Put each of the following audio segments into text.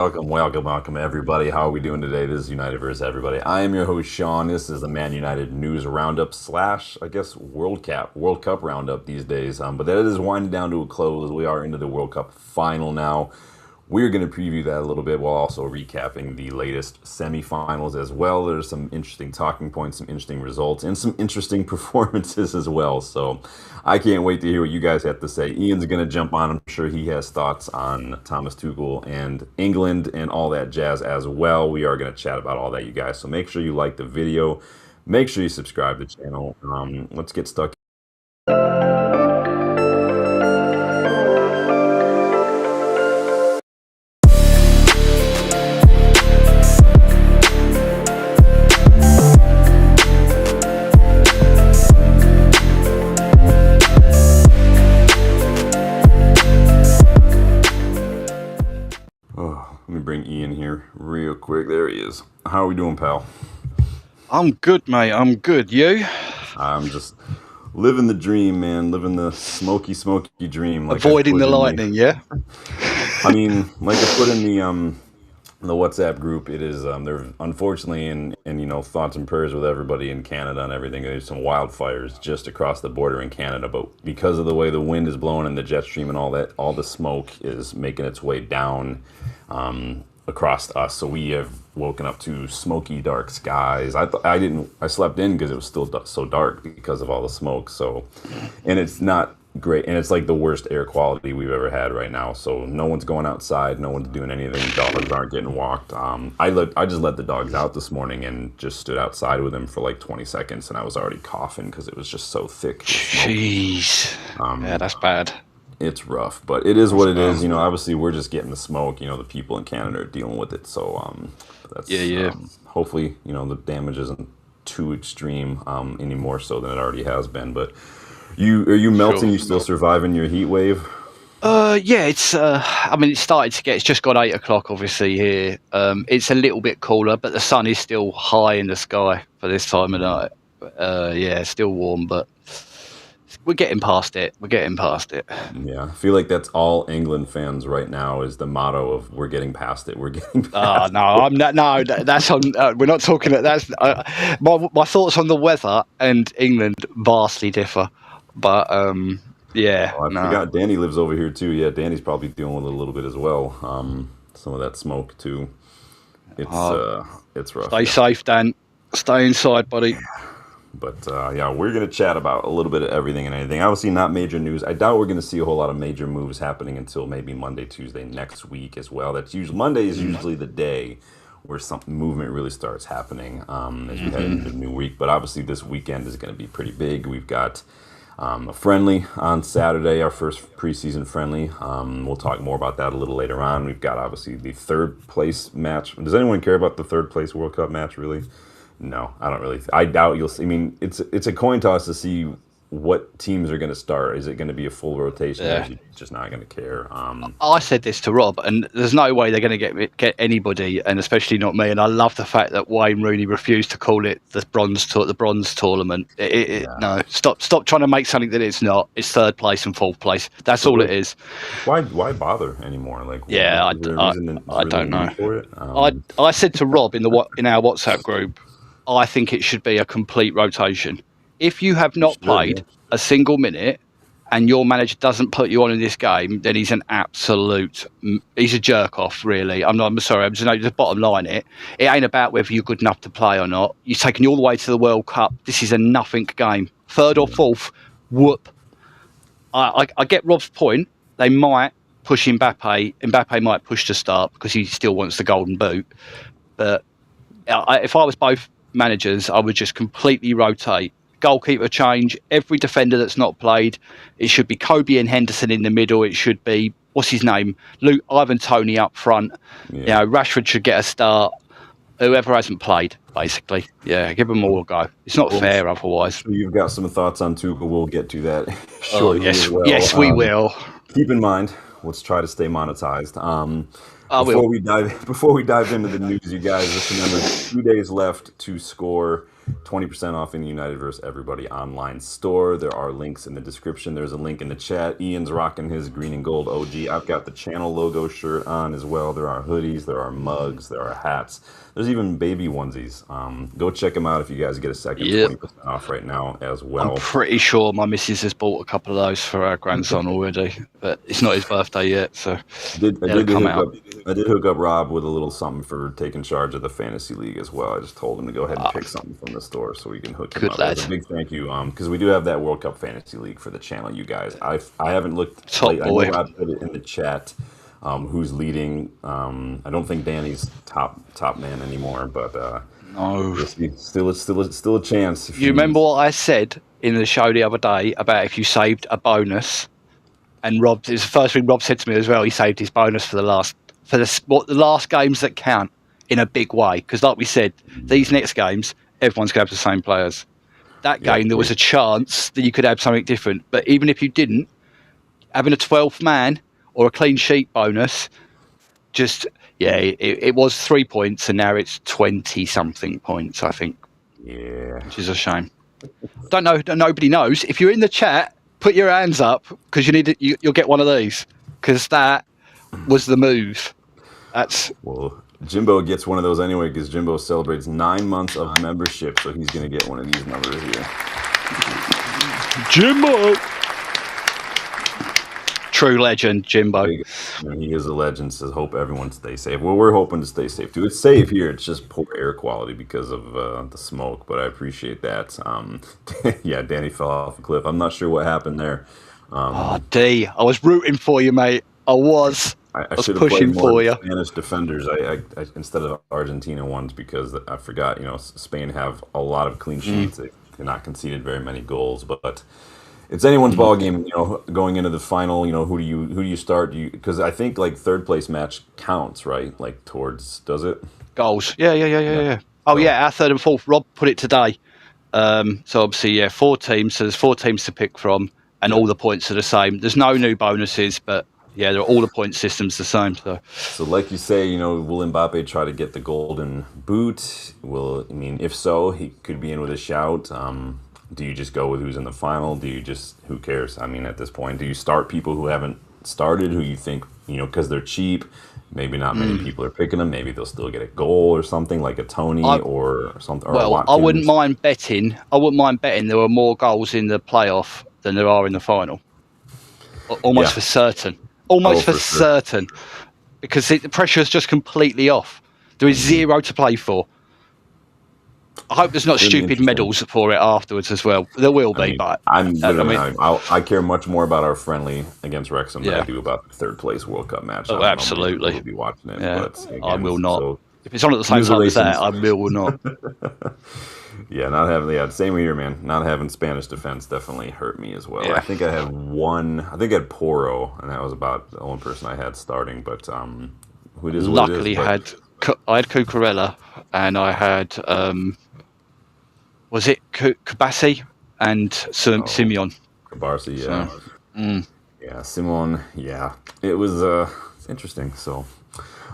Welcome, everybody. How are we doing today? This is United versus Everybody. I am your host, Sean. This is the Man United News Roundup slash, I guess, World Cup Roundup these days. But that is winding down to a close. We are into the World Cup final now. We're going to preview that a little bit while also recapping the latest semifinals as well. There's some interesting talking points, some interesting results, and some interesting performances as well. So I can't wait to hear what you guys have to say. Ian's going to jump on. I'm sure he has thoughts on Thomas Tuchel and England and all that jazz as well. We are going to chat about all that, you guys. So make sure you like the video. Make sure you subscribe to the channel. Let's get stuck. Let me bring Ian here real quick. There he is. How are we doing, pal? I'm good, mate. I'm good. You? I'm just living the dream, man. Living the smoky dream. Like avoiding the lightning, yeah? I mean, like I put in the WhatsApp group, it is there unfortunately in thoughts and prayers with everybody in Canada and everything. There's some wildfires just across the border in Canada, but because of the way the wind is blowing and the jet stream and all that, all the smoke is making its way down across us. So we have woken up to smoky, dark skies. I slept in because it was still so dark because of all the smoke. So, and it's not great, and it's like the worst air quality we've ever had right now. So no one's going outside, no one's doing anything. Dogs aren't getting walked. I just let the dogs out this morning and just stood outside with them for like 20 seconds, and I was already coughing because it was just so thick. Jeez. Yeah, that's bad. It's rough, but it is what it is. Obviously we're just getting the smoke. The people in Canada are dealing with it. So that's hopefully the damage isn't too extreme any more so than it already has been. But are you melting? Sure. You still surviving your heat wave? Yeah, it's it's started to get, it's just got 8 o'clock obviously here. It's a little bit cooler, but the sun is still high in the sky for this time of night. Yeah, it's still warm, but we're getting past it. Yeah, I feel like that's all England fans right now is the motto of we're getting past it. We're getting past no, I'm not. No, that's on. We're not talking. That's my thoughts on the weather and England vastly differ. But yeah. I forgot Danny lives over here too. Yeah, Danny's probably dealing with it a little bit as well. Some of that smoke too. It's rough. Stay safe, Dan. Stay inside, buddy. But yeah, we're going to chat about a little bit of everything and anything. Obviously not major news. I doubt we're going to see a whole lot of major moves happening until maybe Monday, Tuesday next week as well. Monday is usually the day where some movement really starts happening as we head into the new week. But obviously this weekend is going to be pretty big. We've got a friendly on Saturday, our first preseason friendly. We'll talk more about that a little later on. We've got obviously the third place match. Does anyone care about the third place World Cup match really? No, I don't really. I doubt you'll see. I mean, it's a coin toss to see what teams are going to start. Is it going to be a full rotation? Or is he just not going to care? I said this to Rob, and there's no way they're going to get anybody, and especially not me. And I love the fact that Wayne Rooney refused to call it the bronze tournament. No, stop trying to make something that it's not. It's third place and fourth place. That's all it is. Why bother anymore? Like, I don't know. For it? I said to Rob in our WhatsApp group, I think it should be a complete rotation. If you have not played a single minute and your manager doesn't put you on in this game, then he's he's a jerk off, really. I'm sorry. I'm just the bottom line. It ain't about whether you're good enough to play or not. You're taking you all the way to the World Cup. This is a nothing game. Third or fourth, whoop. I get Rob's point. They might push Mbappe. Mbappe might push to start because he still wants the golden boot. But if I was both managers, I would just completely rotate. Goalkeeper change. Every defender that's not played, it should be Kobe and Henderson in the middle. It should be, what's his name, Ivan Toney up front. Yeah. Rashford should get a start. Whoever hasn't played, basically. Yeah, give them all a go. It's not fair otherwise. You've got some thoughts on Tuchel. We'll get to that shortly. Yes, we will. Keep in mind, let's try to stay monetized. Before we dive into the news, you guys, just remember 2 days left to score 20% off in the United vs. Everybody online store. There are links in the description. There's a link in the chat. Ian's rocking his green and gold OG. I've got the channel logo shirt on as well. There are hoodies, there are mugs, there are hats. There's even baby onesies. Go check them out if you guys get a second. 20% off right now as well. I'm pretty sure my missus has bought a couple of those for our grandson already, but it's not his birthday yet, so I did hook up Rob with a little something for taking charge of the fantasy league as well. I just told him to go ahead and pick something from the store so we can hook him up. A big thank you, because we do have that World Cup fantasy league for the channel, you guys. I haven't looked. Top boy. I know Rob put it in the chat. Who's leading? I don't think Danny's top man anymore, but no, still a chance. You remember what I said in the show the other day about if you saved a bonus? And Rob, it's the first thing Rob said to me as well. He saved his bonus for the last games that count in a big way. Because, like we said, these next games, everyone's going to have the same players. That game, there was a chance that you could have something different. But even if you didn't, having a 12th man or a clean sheet bonus, it was 3 points, and now it's 20-something points, I think. Yeah, which is a shame. Don't know. Nobody knows. If you're in the chat, put your hands up because you'll get one of these because that was the move. Well, Jimbo gets one of those anyway because Jimbo celebrates 9 months of membership, so he's going to get one of these numbers here. Jimbo, true legend, Jimbo. He is a legend. Says hope everyone stays safe. Well, we're hoping to stay safe too. It's safe here. It's just poor air quality because of the smoke. But I appreciate that. Yeah, Danny fell off a cliff. I'm not sure what happened there. D, I was rooting for you, mate. I was should have pushing played more for you. Spanish defenders. I instead of Argentina ones because I forgot. Spain have a lot of clean sheets. They've not conceded very many goals, but. It's anyone's ball game, going into the final. Who do you start? Because I think like third place match counts, right? Like does it? Goals. Yeah. Oh yeah, our third and fourth. Rob put it today. So obviously, 4 teams. So there's 4 teams to pick from, and all the points are the same. There's no new bonuses, but all the point systems the same. So like you say, will Mbappe try to get the golden boot? If so, he could be in with a shout. Do you just go with who's in the final? Who cares? At this point, do you start people who haven't started, who you think, because they're cheap, maybe not many people are picking them, maybe they'll still get a goal or something like a Tony or something. I wouldn't mind betting there are more goals in the playoff than there are in the final. Almost for certain. Certain. Because the pressure is just completely off. There is 0 to play for. I hope there's not stupid medals for it afterwards as well. There will be, but I care much more about our friendly against Wrexham than I do about the third place World Cup match. Oh, absolutely. We'll be watching it, but again, I will not. So, if it's on at the same time as that, I will not. Same here, man. Not having Spanish defense definitely hurt me as well. Yeah. I think I had one. I think I had Poro, and that was about the only person I had starting. But luckily I had Cucurella, and I had. Was it Kabassi and Simeon? Kabassi, yeah. Yeah, Simon, yeah. It was interesting. So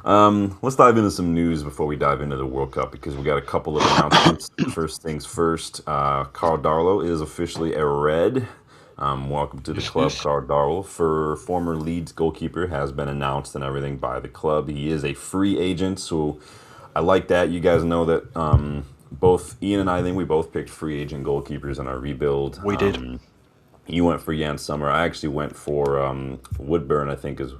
let's dive into some news before we dive into the World Cup because we got a couple of announcements. First things first, Carl Darlow is officially a Red. Welcome to the club, Carl Darlow. For former Leeds goalkeeper has been announced and everything by the club. He is a free agent, so I like that. You guys know that both Ian and I think we both picked free agent goalkeepers in our rebuild. We did. You went for Jan Sommer. I actually went for Woodburn, I think is.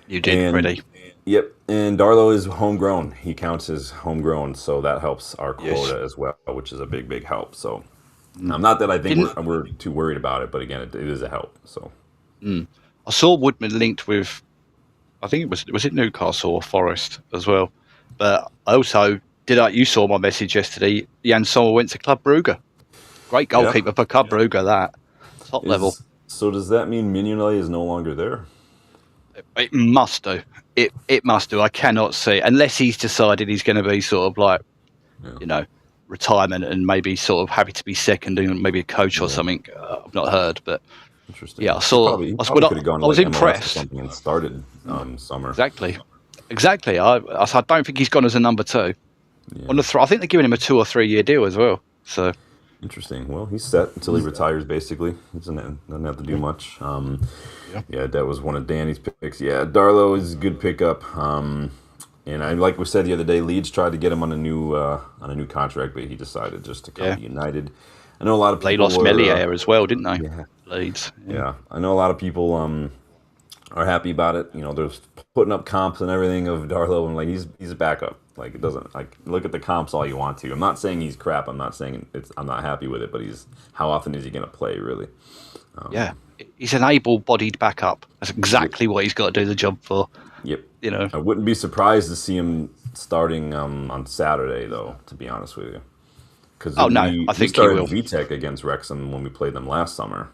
You did, pretty. Yep, and Darlow is homegrown. He counts as homegrown, so that helps our quota as well, which is a big help. So, not that I think we're too worried about it, but again, it is a help. So, I saw Woodman linked with, I think it was it Newcastle or Forest as well, but I also. You saw my message yesterday. Jan Sommer went to Club Brugge. Great goalkeeper for Club Brugge, that. Top level. So does that mean Mignolet is no longer there? It must do. It must do. I cannot see. Unless he's decided he's going to be sort of like, retirement and maybe sort of happy to be second and maybe a coach or something. I've not heard, but... Interesting. Yeah, I saw... He could have gone I was like impressed. MLS or something and started Summer. Exactly. I don't think he's gone as a number 2. Yeah. I think they're giving him a 2 or 3 year deal as well. So interesting. Well, he's set until he retires. Basically, he doesn't have to do much. Yeah, that was one of Danny's picks. Yeah, Darlow is a good pickup. And like we said the other day, Leeds tried to get him on a new contract, but he decided just to come to United. I know a lot of people. They lost Melier as well, didn't they? Yeah. Leeds. Yeah, I know a lot of people are happy about it. They're putting up comps and everything of Darlow, and like he's a backup. Like it doesn't look at the comps all you want to. I'm not saying he's crap. I'm not saying I'm not happy with it, but how often is he going to play really? He's an able-bodied backup. That's exactly what he's got to do the job for. Yep. I wouldn't be surprised to see him starting on Saturday, though. To be honest with you, because I think he started he will. VTech against Wrexham when we played them last summer.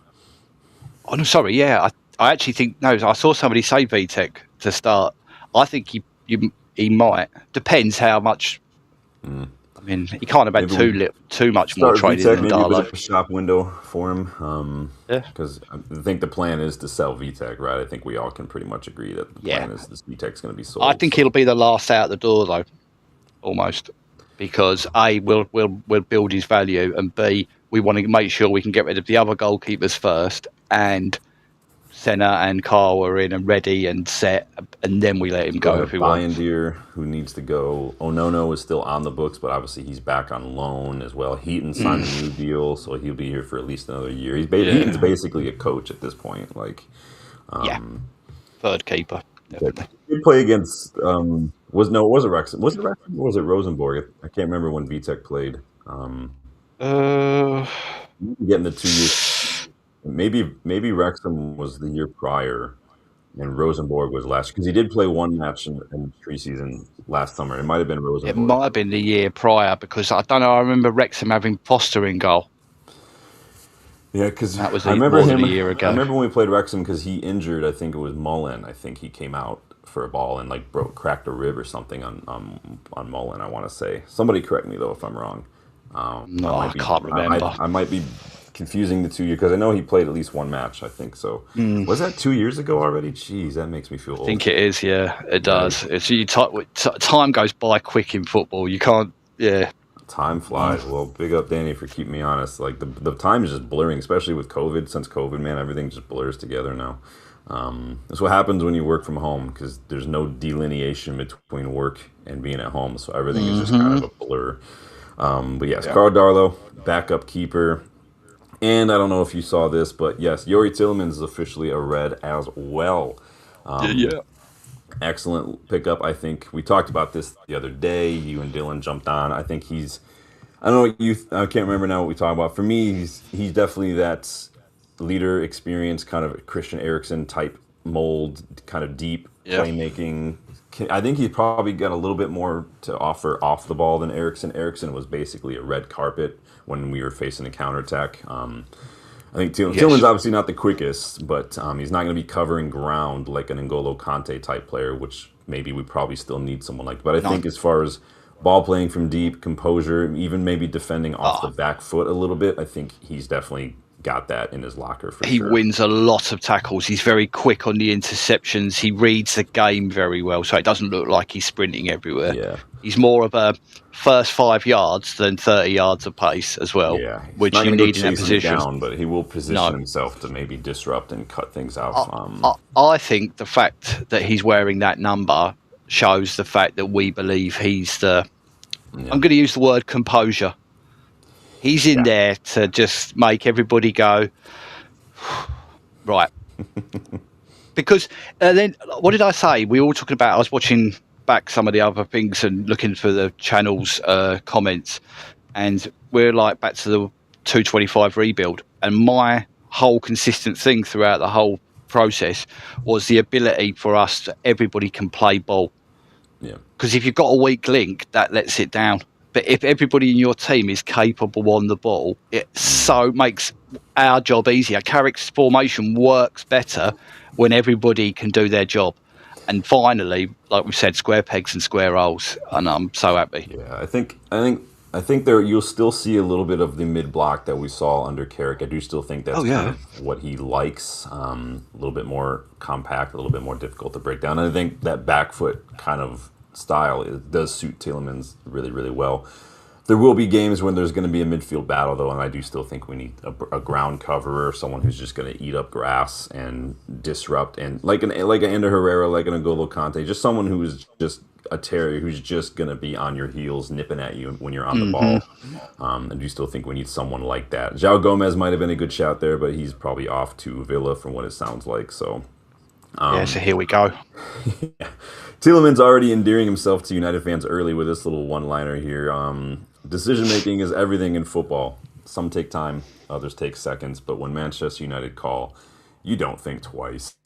Oh no, sorry. Yeah, I actually think no. I saw somebody say VTech to start. I think he might. Depends how much. I mean, he can't have had too much more training than maybe Darlow. A bit of a shop window for him. Because I think the plan is to sell VTech, right? I think we all can pretty much agree that the plan is this VTech's going to be sold. I think he'll be the last out the door, though, almost, because A, we'll build his value, and B, we want to make sure we can get rid of the other goalkeepers first, and Senna and Carl are in and ready and set, and then we let him go if we want. Bayendier, who needs to go. Onono is still on the books, but obviously he's back on loan as well. Heaton signed a new deal, so he'll be here for at least another year. Heaton's basically a coach at this point. Third keeper. Definitely. He did play against was it Wrexham? Was it Wrexham or was it Rosenborg? I can't remember when VTech played. Getting the 2 years. Maybe Wrexham was the year prior, and Rosenborg was last, because he did play one match in preseason last summer. It might have been Rosenborg. It might have been the year prior, because I don't know. I remember Wrexham having Foster in goal. Yeah, because that was I remember a year ago. I remember when we played Wrexham, because he injured. I think it was Mullen. I think he came out for a ball and cracked a rib or something on Mullen. I want to say. Somebody correct me though if I'm wrong. No, I can't remember. I might be confusing the 2 years, because I know he played at least one match. I think so. Was that 2 years ago already? Jeez, that makes me feel old. I think it is. Yeah, it does. Time goes by quick in football. You can't. Yeah. Time flies. Well, big up Danny for keeping me honest. Like the time is just blurring, especially with COVID. Since COVID, man, everything just blurs together now. That's what happens when you work from home, because there's no delineation between work and being at home. So everything is just kind of a blur. But yes, Carl Darlow, backup keeper. And I don't know if you saw this, but yes, Yuri Tillman is officially a Red as well. Excellent pickup. I think we talked about this the other day. You and Dylan jumped on. I think I don't know. I can't remember now what we talked about. For me, he's definitely that leader, experience, kind of Christian Eriksen type mold, kind of deep playmaking. I think he's probably got a little bit more to offer off the ball than Eriksen. Eriksen was basically a red carpet when we were facing a counterattack. I think Tillman's obviously not the quickest, but he's not going to be covering ground like an N'Golo Kante type player, which maybe we probably still need someone like. But I think as far as ball playing from deep, composure, even maybe defending off the back foot a little bit, I think he's definitely got that in his locker for sure. He wins a lot of tackles. He's very quick on the interceptions. He reads the game very well, so it doesn't look like he's sprinting everywhere. Yeah. He's more of a first 5 yards than 30 yards of pace as well, which you need in that position. Down, but he will position himself to maybe disrupt and cut things out. I think the fact that he's wearing that number shows the fact that we believe he's the... I'm going to use the word composure. He's in there to just make everybody go, right. Because then, what did I say? We were all talking about, I was watching back some of the other things and looking for the channel's comments, and we're like back to the 225 rebuild. And my whole consistent thing throughout the whole process was the ability for us to, everybody can play ball. Yeah. Because if you've got a weak link, that lets it down. But if everybody in your team is capable on the ball, it so makes our job easier. Carrick's formation works better when everybody can do their job. And finally, like we said, square pegs and square holes, and I'm so happy. Yeah, I think there you'll still see a little bit of the mid block that we saw under Carrick. I do still think that's kind of what he likes. A little bit more compact, a little bit more difficult to break down. And I think that back foot kind of style, it does suit Tielemans really, really well. There will be games when there's going to be a midfield battle, though, and I do still think we need a ground coverer, someone who's just going to eat up grass and disrupt, and like an Ander Herrera, like an N'Golo Kante, just someone who's just a terrier who's just going to be on your heels, nipping at you when you're on the ball. I do still think we need someone like that. João Gomez might have been a good shout there, but he's probably off to Villa from what it sounds like. So, so here we go. Tielemans already endearing himself to United fans early with this little one-liner here. Decision making is everything in football. Some take time, others take seconds. But when Manchester United call, you don't think twice.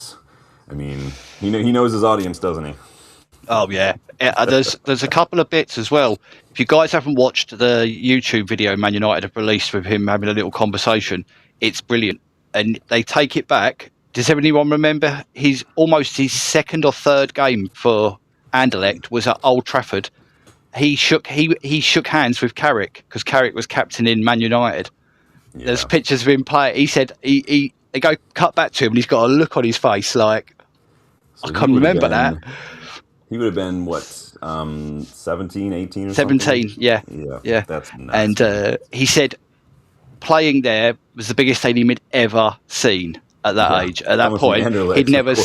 I mean, he knows his audience, doesn't he? Oh yeah, there's a couple of bits as well. If you guys haven't watched the YouTube video Man United have released with him having a little conversation, it's brilliant, and they take it back. Does anyone remember his second or third game for Anderlecht was at Old Trafford? He shook hands with Carrick because Carrick was captain in Man United. Yeah. There's pictures of him playing. He said they go cut back to him and he's got a look on his face like, so I can't remember that. He would have been, 17, 18 or 17, something? Yeah. That's nuts. And he said playing there was the biggest stadium he'd ever seen at that age. At that point, he'd never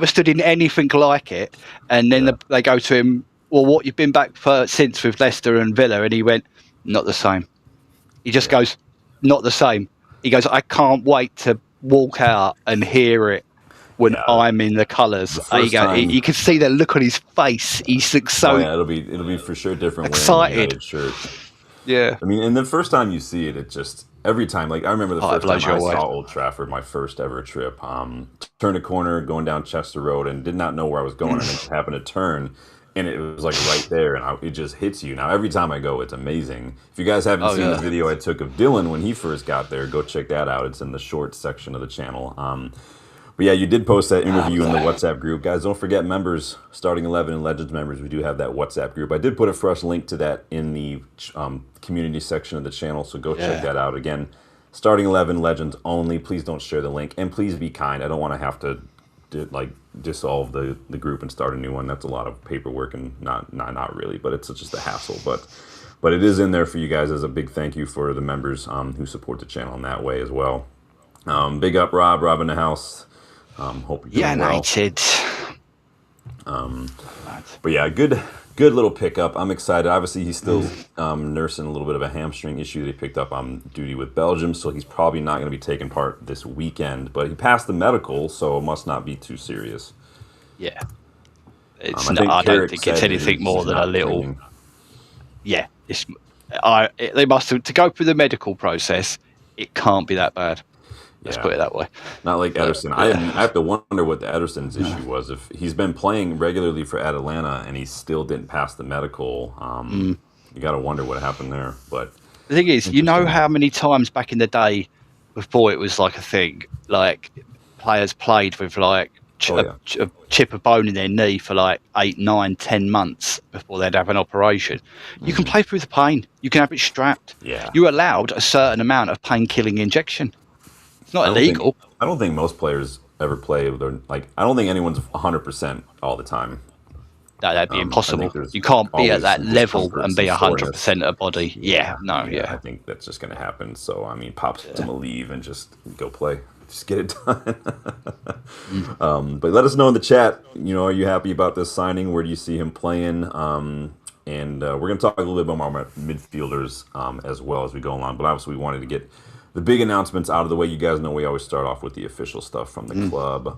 stood in anything like it. And then they go to him, well, what you've been back for since with Leicester and Villa? And he went, not the same. He just goes, not the same. He goes, I can't wait to walk out and hear it when I'm in the colours. You can see the look on his face. He looks so. It'll be for sure different. Excited. Shirt. Yeah. I mean, and the first time you see it, it just every time. Like I remember the first time I saw Old Trafford, my first ever trip. Turned a corner, going down Chester Road, and did not know where I was going, and it just happened to turn. And it was like right there, and it just hits you. Now, every time I go, it's amazing. If you guys haven't seen the video I took of Dylan when he first got there, go check that out. It's in the shorts section of the channel. But yeah, you did post that interview in the WhatsApp group. Guys, don't forget members, Starting 11 and Legends members, we do have that WhatsApp group. I did put a fresh link to that in the community section of the channel, so go check that out. Again, Starting 11 Legends only. Please don't share the link, and please be kind. I don't want to have to dissolve the group and start a new one. That's a lot of paperwork, and not really, but it's just a hassle. But it is in there for you guys as a big thank you for the members who support the channel in that way as well. Big up Rob in the house. Hope you're doing United. Well. But yeah, good little pickup. I'm excited. Obviously, he's still nursing a little bit of a hamstring issue that he picked up on duty with Belgium, so he's probably not going to be taking part this weekend. But he passed the medical, so it must not be too serious. Yeah. I don't think it's anything more than a little... Playing. Yeah. They must have... To go through the medical process, it can't be that bad. Let's put it that way. Not like Ederson. I have to wonder what the Ederson's issue was. If he's been playing regularly for Atalanta and he still didn't pass the medical, you got to wonder what happened there. But the thing is, you know how many times back in the day, before it was like a thing, like players played with like a chip of bone in their knee for like 8, 9, 10 months before they'd have an operation. You can play through the pain. You can have it strapped. Yeah. You're allowed a certain amount of pain-killing injection. It's not illegal. I don't think most players ever play with I don't think anyone's 100% all the time. That'd be impossible. You can't be at that level and be 100% a body. I think that's just going to happen. So, I mean, pop some leave and just go play. Just get it done. But let us know in the chat, are you happy about this signing? Where do you see him playing? And we're going to talk a little bit about our midfielders as well as we go along. But obviously, we wanted to get the big announcements out of the way. You guys know we always start off with the official stuff from the club.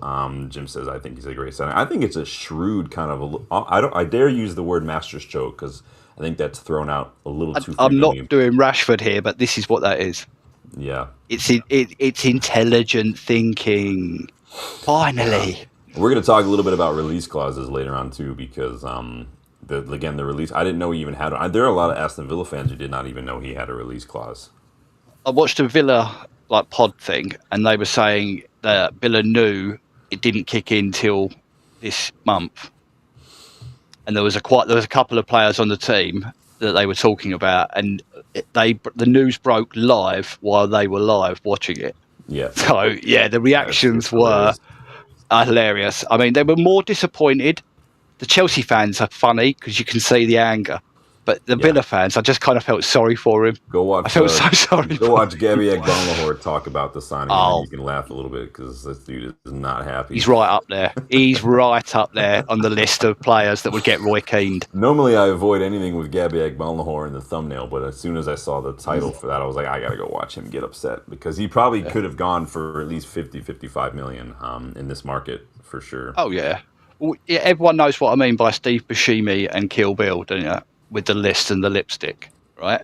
Jim says, I think he's a great signing. I think it's a shrewd kind of I dare use the word masterstroke because I think that's thrown out a little too frequently. I'm not doing Rashford here, but this is what that is. Yeah. It's intelligent thinking. Finally. We're going to talk a little bit about release clauses later on too, because the release, I didn't know he even had one. There are a lot of Aston Villa fans who did not even know he had a release clause. I watched a Villa pod thing, and they were saying that Villa knew it didn't kick in till this month, and there was a couple of players on the team that they were talking about, and the news broke live while they were live watching it. Yeah. So the reactions were hilarious. I mean, they were more disappointed the Chelsea fans are funny because you can see the anger. But the Villa fans, I just kind of felt sorry for him. Go watch. I felt so sorry. Go watch Gabby Agbonlahor talk about the signing, and then you can laugh a little bit because this dude is not happy. He's right up there. He's right up there on the list of players that would get Roy Keane. Normally, I avoid anything with Gabby Agbonlahor in the thumbnail, but as soon as I saw the title for that, I was like, I gotta go watch him get upset because he probably could have gone for at least 50-55 million in this market for sure. Oh yeah. Well, yeah, everyone knows what I mean by Steve Buscemi and Kill Bill, don't you? With the list and the lipstick, right?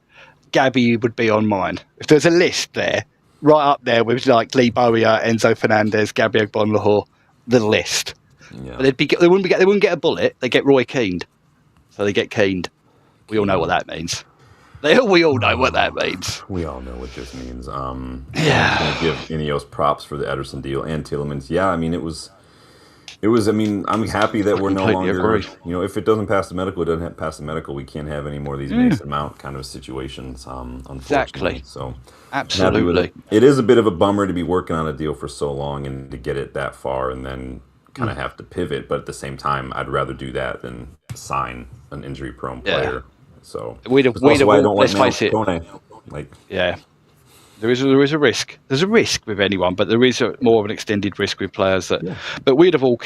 Gabby would be on mine. If there's a list there, right up there with like Lee Bowyer, Enzo Fernandez, Gabby Agbonlahor, the list. Yeah. But they wouldn't get a bullet. They get Roy Keane, so they get Keaned. We all know what that means. We all know what that means. We all know what this means. I'm gonna give Ineos props for the Ederson deal and Tielemans. Yeah, I mean it was. I mean, I'm happy that we're no longer, if it doesn't pass the medical, it doesn't pass the medical. We can't have any more of these Mason Mount kind of situations, unfortunately. Exactly. So, absolutely. It is a bit of a bummer to be working on a deal for so long and to get it that far and then kind of have to pivot. But at the same time, I'd rather do that than sign an injury-prone player. So, let's face it. Yeah. There is a risk. There's a risk with anyone, but there is more of an extended risk with players that. Yeah. But we'd have all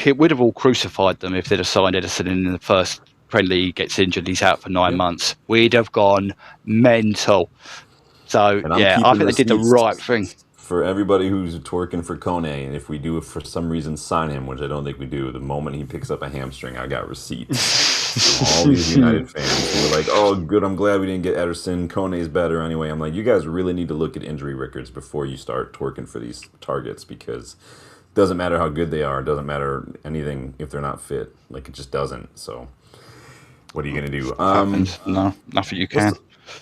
crucified them if they'd have signed Ederson in the first friendly. He gets injured, he's out for 9 months. We'd have gone mental. So I think they did the right thing. For everybody who's twerking for Kone, and if we do for some reason sign him, which I don't think we do, the moment he picks up a hamstring, I got receipts. All these United fans who were like, "Oh, good, I'm glad we didn't get Ederson. Kone's better anyway." I'm like, you guys really need to look at injury records before you start twerking for these targets because it doesn't matter how good they are. It doesn't matter anything if they're not fit. Like, it just doesn't. So, what are you going to do? No, nothing you can.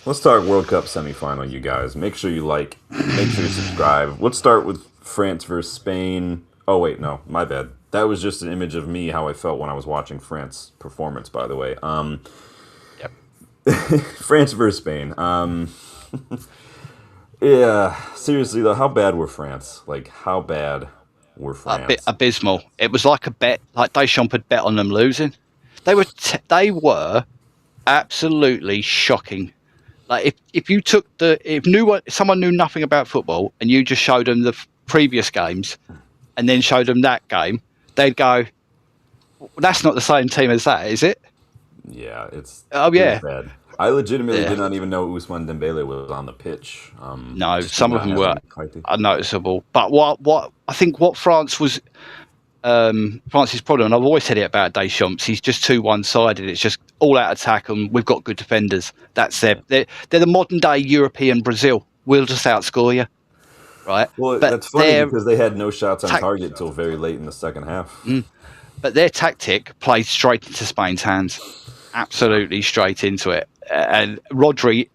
Let's talk World Cup semifinal, you guys. Make sure you like. Make sure you subscribe. Let's start with France versus Spain. Oh, wait, no, my bad. That was just an image of me, how I felt when I was watching France performance, by the way. France versus Spain. Yeah, seriously, though, how bad were France? Like, how bad were France? A bit abysmal. It was like a bet, like Deschamps had bet on them losing. They were absolutely shocking. Like, if someone knew nothing about football and you just showed them the previous games and then showed them that game, they'd go, well, that's not the same team as that, is it? Yeah, it's bad. I legitimately did not even know Ousmane Dembele was on the pitch. No, some of them were unnoticeable. But what I think what France's problem, and I've always said it about Deschamps, he's just too one-sided. It's just all out attack, and we've got good defenders. That's they're the modern-day European Brazil. We'll just outscore you. Right. Well, that's funny because they had no shots on target until very late in the second half. But their tactic played straight into Spain's hands. Absolutely straight into it. And Rodri,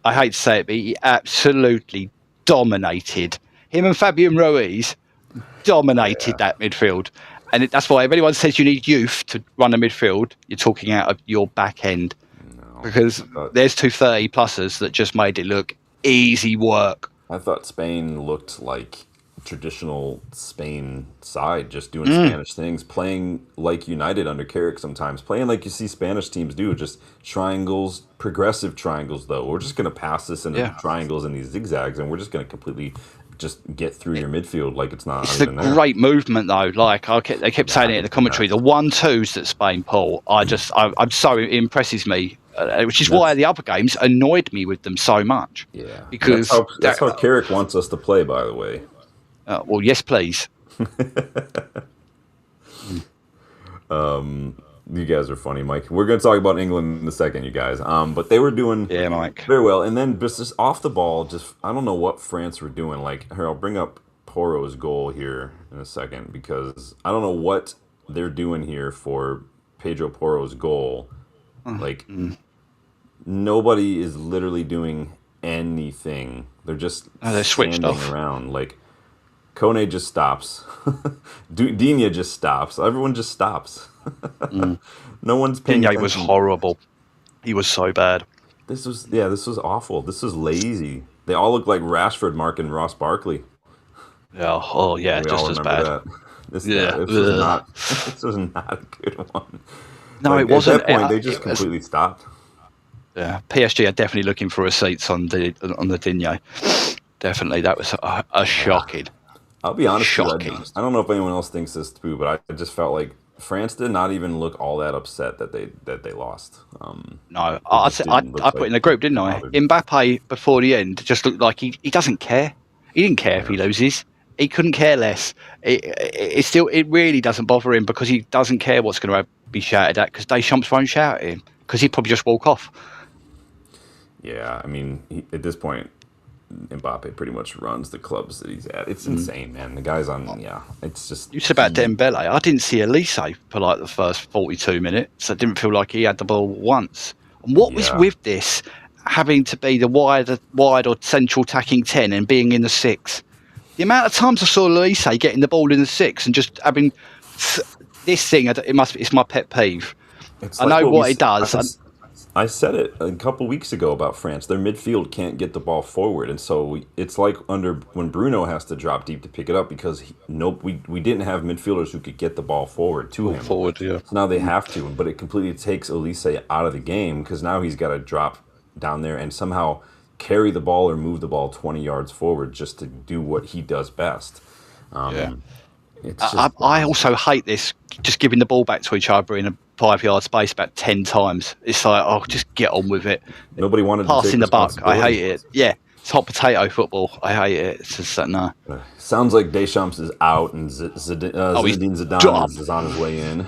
I hate to say it, but he absolutely dominated. Him and Fabian Ruiz dominated that midfield. And that's why if anyone says you need youth to run a midfield, you're talking out of your back end. No, because there's 2 30-plussers that just made it look easy work. I thought Spain looked like traditional Spain side, just doing Spanish things, playing like United under Carrick sometimes, playing like you see Spanish teams do, just triangles, progressive triangles, though. We're just going to pass this into triangles and these zigzags, and we're just going to completely just get through your midfield like it's not even there. It's a great movement, though. Like, they kept saying it in the commentary, the 1-2s that Spain pull, I'm so, it impresses me. Which is why the other games annoyed me with them so much. Yeah, because that's how Carrick wants us to play. By the way. Well, yes, please. You guys are funny, Mike. We're going to talk about England in a second, you guys. But they were doing Mike, very well, and then just off the ball, I don't know what France were doing. Like, here, I'll bring up Porro's goal here in a second because I don't know what they're doing here for Pedro Porro's goal. Like. Nobody is literally doing anything. They're just they're switched off around. Like, Kone just stops. Digne just stops. Everyone just stops. No one's paying attention. Was horrible. He was so bad. This was awful. This was lazy. They all look like Rashford marking Ross Barkley. Yeah. Oh, yeah. Just as bad. This was not a good one. No, But it wasn't. at that point, they just completely stopped. Yeah, PSG are definitely looking for receipts on the Digne. Definitely, that was a shocking. I'll be honest with you, I don't know if anyone else thinks this too, but I just felt like France did not even look all that upset that they lost. No, I put in the group, didn't I? Mbappe before the end just looked like he doesn't care. He didn't care if he loses. He couldn't care less. It really doesn't bother him because he doesn't care what's going to be shouted at because Deschamps won't shout at him because he'd probably just walk off. Yeah, I mean, at this point, Mbappe pretty much runs the clubs that he's at. It's insane, man. The guy's on. Yeah, it's just. You said about Dembele. I didn't see Elise for like the first 42 minutes. I didn't feel like he had the ball once. And what was with this having to be the wide or central attacking 10 and being in the 6? The amount of times I saw Elise getting the ball in the 6 and just having this thing. It's my pet peeve. I know what it does. I said it a couple weeks ago about France. Their midfield can't get the ball forward, and so it's like when Bruno has to drop deep to pick it up because we didn't have midfielders who could get the ball forward to him. Yeah. So now they have to, but it completely takes Elise out of the game because now he's got to drop down there and somehow carry the ball or move the ball 20 yards forward just to do what he does best. I also hate this, just giving the ball back to each other in a 5-yard space about 10 times. It's like, just get on with it. Nobody wanted to take the buck. I hate it. Yeah, it's hot potato football. I hate it. It's just no. Sounds like Deschamps is out and Zinedine Zidane is on his way in.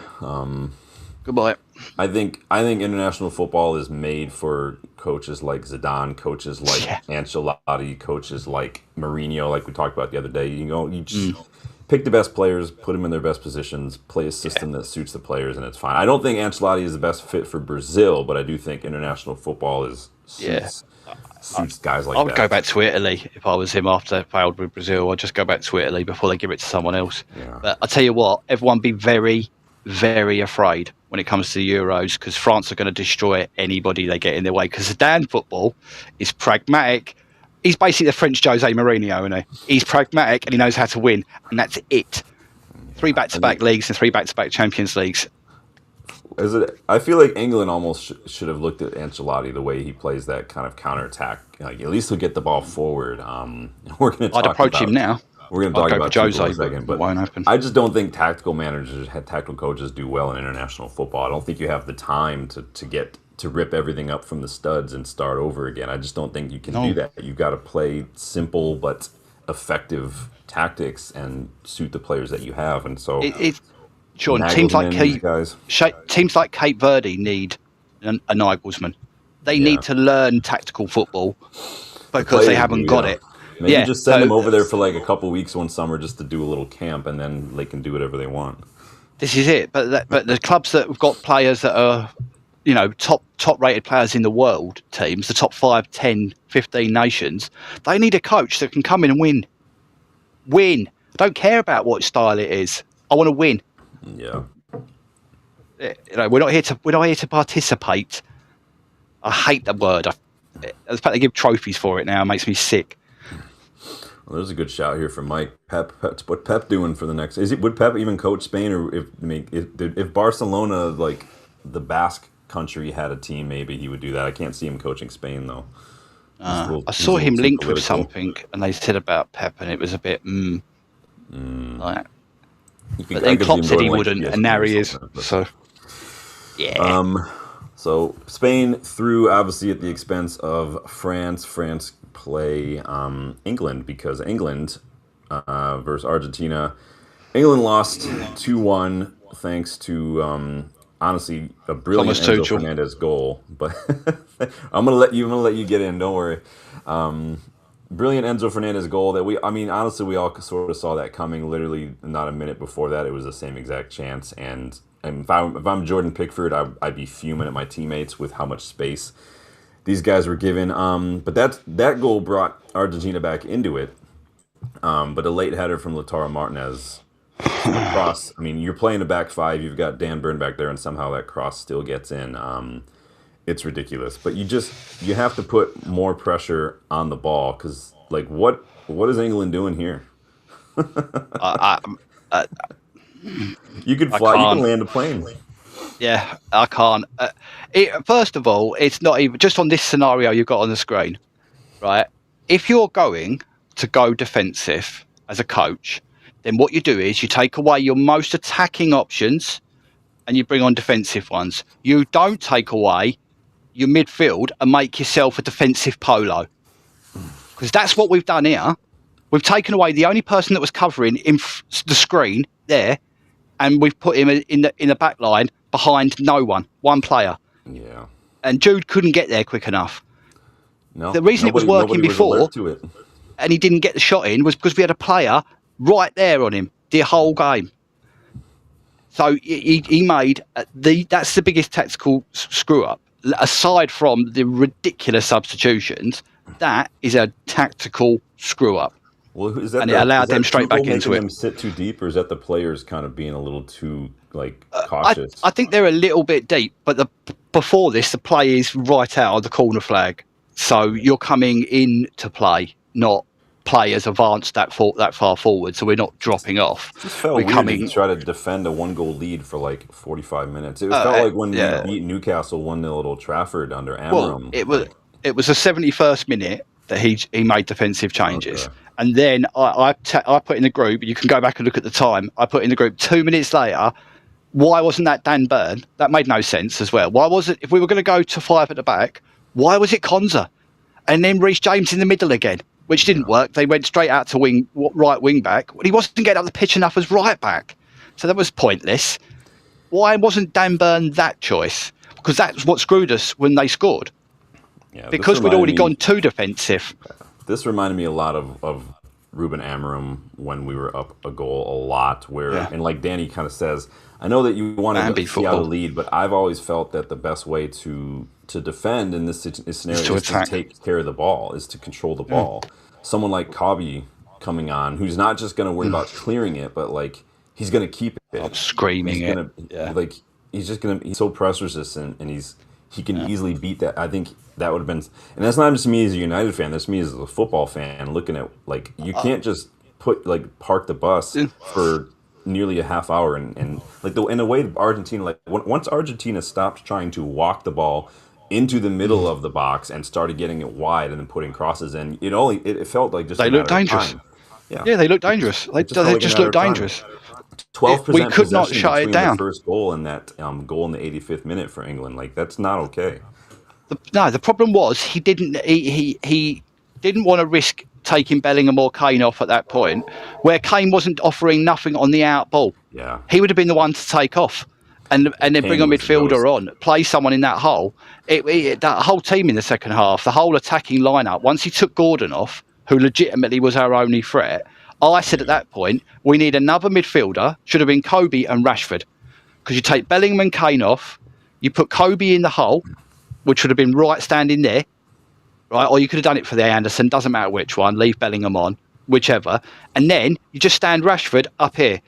Goodbye. I think international football is made for coaches like Zidane, coaches like Ancelotti, coaches like Mourinho, like we talked about the other day. You just pick the best players, put them in their best positions, play a system that suits the players, and it's fine. I don't think Ancelotti is the best fit for Brazil, but I do think international football suits guys like that. I would go back to Italy if I was him after they failed with Brazil. I'd just go back to Italy before they give it to someone else. Yeah. But I tell you what, everyone be very, very afraid when it comes to the Euros because France are going to destroy anybody they get in their way because Zidane football is pragmatic. He's basically the French Jose Mourinho, isn't he? He's pragmatic and he knows how to win, and that's it. 3 back-to-back leagues and 3 back-to-back Champions Leagues. I feel like England almost should have looked at Ancelotti the way he plays that kind of counterattack. Like, at least he'll get the ball forward. We're going to. I'd approach him now. We're going to talk about Jose in a second, but won't happen. I just don't think tactical coaches do well in international football. I don't think you have the time to rip everything up from the studs and start over again. I just don't think you can do that. You've got to play simple but effective tactics and suit the players that you have. And so, Sean, teams like Cape Verde need a Nagelsmann. They need to learn tactical football because they haven't got it. Maybe just send them over there for like a couple weeks one summer just to do a little camp, and then they can do whatever they want. This is it. But the clubs that have got players that are, top rated players in the world teams, the top 5, 10, 15 nations, they need a coach that can come in and win. Win. I don't care about what style it is. I want to win. Yeah. We're not here to participate. I hate the word. The fact they give trophies for it now makes me sick. Well, there's a good shout here from Mike. What's Pep doing for the next? Would Pep even coach Spain, or if Barcelona, like the Basque country, had a team, maybe he would do that. I can't see him coaching Spain though. I saw him linked with something, and they said about Pep, and it was a bit like. But then Klopp said he wouldn't, and now he is. So yeah. So Spain threw obviously at the expense of France. France play England because England versus Argentina. England lost 2-1 thanks to honestly a brilliant Enzo Fernandez goal. But I'm gonna let you get in. Don't worry. Brilliant Enzo Fernandez goal that honestly we all sort of saw that coming. Literally not a minute before that, it was the same exact chance. And if I'm Jordan Pickford, I'd be fuming at my teammates with how much space these guys were given. But that goal brought Argentina back into it. But a late header from Lautaro Martinez cross. You're playing a back five. You've got Dan Burn back there, and somehow that cross still gets in. It's ridiculous. But you have to put more pressure on the ball because, like, what is England doing here? You can fly. You can land a plane. Yeah, I can't. First of all, it's not even just on this scenario you've got on the screen, right? If you're going to go defensive as a coach, then what you do is you take away your most attacking options and you bring on defensive ones. You don't take away your midfield and make yourself a defensive polo, because that's what we've done here. We've taken away the only person that was covering in the screen there, and we've put him in the back line behind one player. Yeah. And Jude couldn't get there quick enough. No. The reason it was working before, it. and he didn't get the shot in, was because we had a player right there on him the whole game. So he made that's the biggest tactical screw up. Aside from the ridiculous substitutions, that is a tactical screw up. Well, is that and it allowed them straight back into it. Them sit too deep, or is that the players kind of being a little too cautious? I think they're a little bit deep, but before this, the play is right out of the corner flag, so you're coming in to play, not players advanced that far forward. So we're not dropping off. It just felt weird to try to defend a 1-goal lead for like 45 minutes. It felt like when we beat Newcastle 1-0 at Old Trafford under Amram. Well, it was the 71st minute that he made defensive changes. Okay. And then I put in the group, you can go back and look at the time, I put in the group 2 minutes later, why wasn't that Dan Burn? That made no sense as well. Why was it, if we were going to go to 5 at the back, why was it Konza? And then Reece James in the middle again, which didn't work. They went straight out to right wing back. He wasn't getting up the pitch enough as right back. So that was pointless. Why wasn't Dan Burn that choice? Because that's what screwed us when they scored. Yeah, because we'd already gone too defensive. This reminded me a lot of Ruben Amorim when we were up a goal a lot. And like Danny kind of says, I know that you want to see out a lead, but I've always felt that the best way to defend in this scenario is to take care of the ball, is to control the ball. Someone like Cobby coming on, who's not just going to worry about clearing it, but like he's going to keep it. I'm screaming Like he's just going to. He's so press resistant, and he can easily beat that. I think that would have been, and that's not just me as a United fan. That's me as a football fan looking at like you can't just park the bus for nearly a half hour and like in the way Argentina once Argentina stopped trying to walk the ball into the middle of the box and started getting it wide and then putting crosses in, it felt like just they looked dangerous. Yeah, they looked dangerous. They just looked dangerous. 12% we could not shut it down. The first goal and that goal in the 85th minute for England, like that's not okay. The problem was he didn't want to risk taking Bellingham or Kane off at that point, where Kane wasn't offering nothing on the out ball. Yeah, he would have been the one to take off, and then bring a midfielder on, play someone in that hole. That whole team in the second half, the whole attacking lineup. Once he took Gordon off, who legitimately was our only threat, I said at that point we need another midfielder. Should have been Kobe and Rashford, because you take Bellingham and Kane off, you put Kobe in the hole, which would have been right standing there, right? Or you could have done it for the Anderson, doesn't matter which one, leave Bellingham on, whichever. And then you just stand Rashford up here